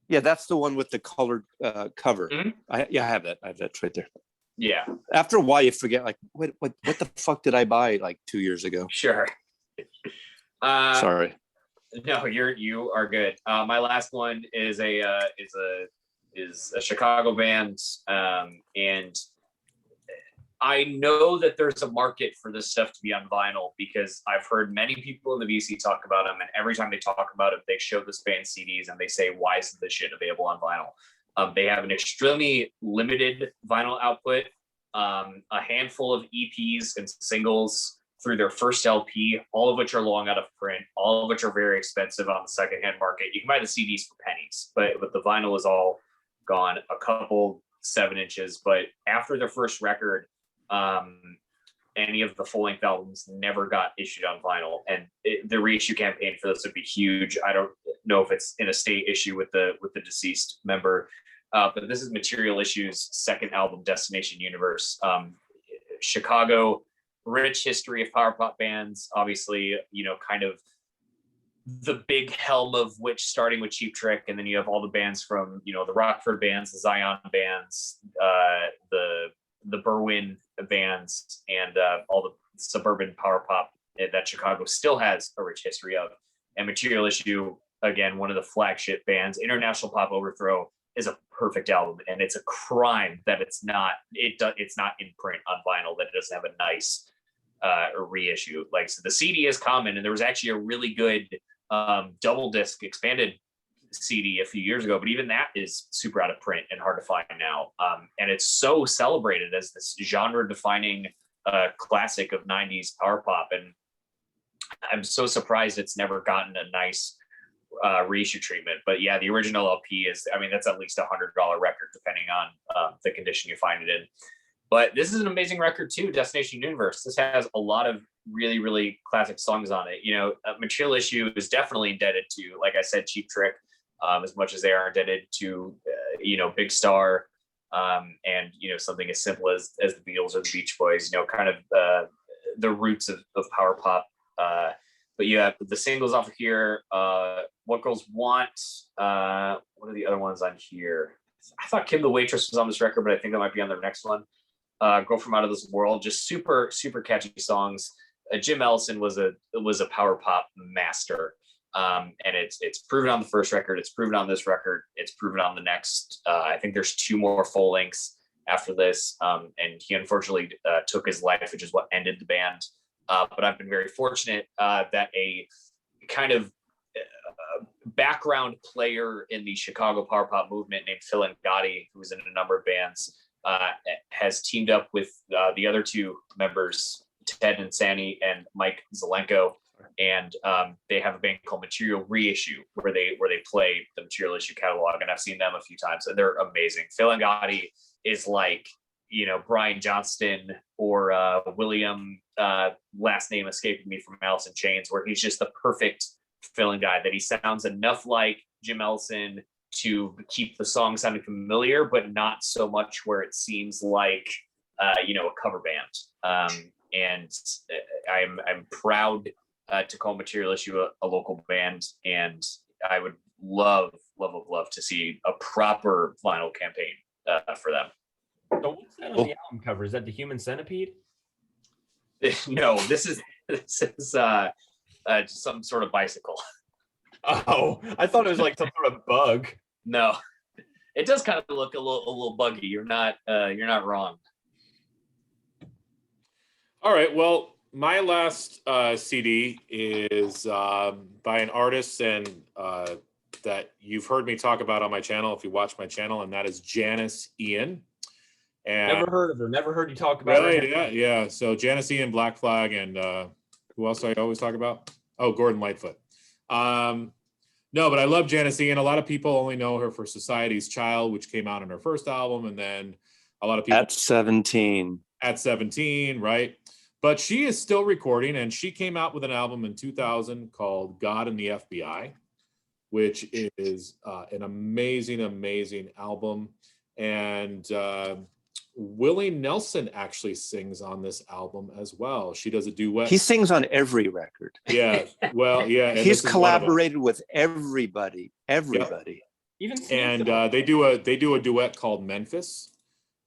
that's the one with the colored cover. Mm-hmm. I have that. I have that right there. Yeah. After a while, you forget. What the fuck did I buy 2 years ago? Sure. Sorry. No, you are good. My last one is a Chicago band, and I know that there's a market for this stuff to be on vinyl because I've heard many people in the VC talk about them, and every time they talk about it, they show this band CDs and they say, "Why isn't this shit available on vinyl?" They have an extremely limited vinyl output, a handful of EPs and singles through their first LP, all of which are long out of print, all of which are very expensive on the secondhand market. You can buy the CDs for pennies, but the vinyl is all gone, a couple 7 inches. But after their first record, any of the full-length albums never got issued on vinyl, and the reissue campaign for this would be huge. I don't know if it's an estate issue with the deceased member, but this is Material Issues' second album, Destination Universe. Chicago, rich history of power pop bands, obviously, kind of the big helm of which starting with Cheap Trick, and then you have all the bands from the Rockford bands, the Zion bands, the Berwyn bands, and all the suburban power pop that Chicago still has a rich history of. And Material Issue, again, one of the flagship bands. International Pop Overthrow is a perfect album, and it's a crime that it's not in print on vinyl, that it doesn't have a nice reissue. So the CD is common, and there was actually a really good double disc expanded CD a few years ago, but even that is super out of print and hard to find now. And it's so celebrated as this genre defining classic of 90s power pop. And I'm so surprised it's never gotten a nice reissue treatment. But yeah, the original LP is, that's at least $100 record, depending on the condition you find it in. But this is an amazing record too, Destination Universe. This has a lot of really, really classic songs on it. Material Issue is definitely indebted to, like I said, Cheap Trick, as much as they are indebted to, Big Star, and something as simple as the Beatles or the Beach Boys. Kind of the roots of power pop. But yeah, the singles off of here, What Girls Want. What are the other ones on here? I thought Kim the Waitress was on this record, but I think that might be on their next one. Girl from Out of This World, just super, super catchy songs. Jim Ellison was a power pop master. And it's proven on the first record, it's proven on this record, it's proven on the next. I think there's 2 more full lengths after this. And he unfortunately took his life, which is what ended the band. But I've been very fortunate that a kind of background player in the Chicago power pop movement named Phil Gotti, who was in a number of bands, has teamed up with the other 2 members, Ted Insani and Mike Zelenko, and they have a band called Material Reissue, where they play the Material Issue catalog, and I've seen them a few times, and they're amazing. Phil Gotti is like, Brian Johnston or William, last name escaping me, from Alice in Chains, where he's just the perfect filling guy, that he sounds enough like Jim Ellison to keep the song sounding familiar, but not so much where it seems like a cover band. And I'm proud to call Material Issue a local band, and I would love to see a proper vinyl campaign for them. So what's that on the album cover? Is that the Human Centipede? No, this is just some sort of bicycle. Oh, I thought it was like some sort of bug. No, it does kind of look a little buggy. You're not wrong. All right. Well, my last CD is by an artist and that you've heard me talk about on my channel if you watch my channel, and that is Janice Ian. And Never heard of her. Never heard you talk about her. Really? Yeah. So Janice Ian, Black Flag, and who else I always talk about? Oh, Gordon Lightfoot. No, but I love Janice Ian. A lot of people only know her for Society's Child, which came out on her first album, and then a lot of people At 17. At 17, right? But she is still recording, and she came out with an album in 2000 called God and the FBI, which is an amazing, amazing album. And Willie Nelson actually sings on this album as well. She does a duet. He sings on every record. Yeah, well, yeah. and He's this is one of them. collaborated with everybody. Even And they do a duet called Memphis.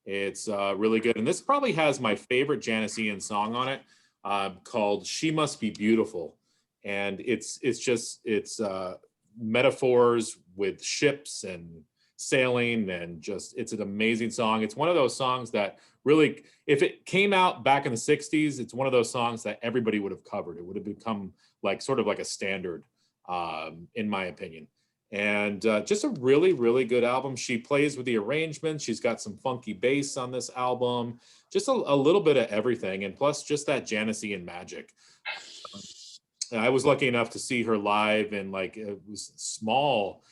It's really good, and this probably has my favorite Janice Ian song on it, called "She Must Be Beautiful," and it's metaphors with ships and sailing, and just it's an amazing song. It's one of those songs that really, if it came out back in the 60s, it's one of those songs that everybody would have covered. It would have become like sort of like a standard, in my opinion. And just a really, really good album. She plays with the arrangements. She's got some funky bass on this album, just a little bit of everything. And plus just that Janice Ian magic. And I was lucky enough to see her live in like, it was a small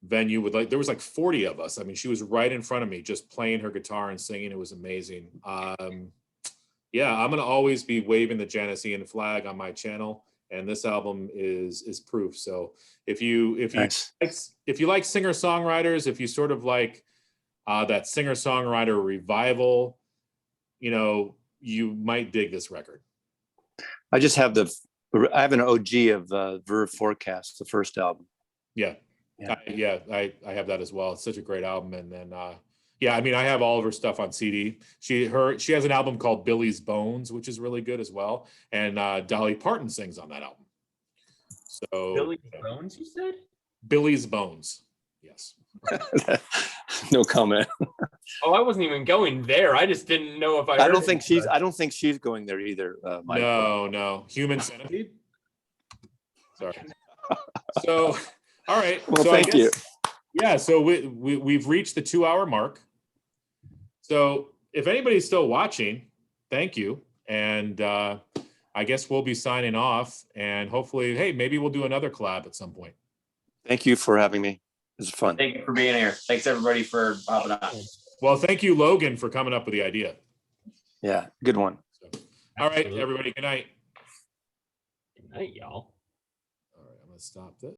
venue with there was like 40 of us. I mean, she was right in front of me, just playing her guitar and singing. It was amazing. Yeah, I'm going to always be waving the Janice Ian flag on my channel. And this album is proof. So if you like singer-songwriters, if you sort of like that singer-songwriter revival, you might dig this record. I have an OG of Verve Forecast, the first album. Yeah. I have that as well. It's such a great album. And then I mean, I have all of her stuff on CD. She has an album called Billy's Bones, which is really good as well. And Dolly Parton sings on that album. So Billy's Bones, you said? Billy's Bones. Yes. No comment. Oh, I wasn't even going there. I just didn't know if I don't think she's going there either. Mike. No. Human Centipede. Sorry. So, all right. Well, so thank you. Yeah. So we've reached the 2-hour mark. So if anybody's still watching, thank you. And I guess we'll be signing off, and hopefully, hey, maybe we'll do another collab at some point. Thank you for having me. It was fun. Thank you for being here. Thanks everybody for hopping on. Well, thank you, Logan, for coming up with the idea. Yeah, good one. All right, Absolutely. everybody, good night. Good night, y'all. All right, I'm gonna stop this.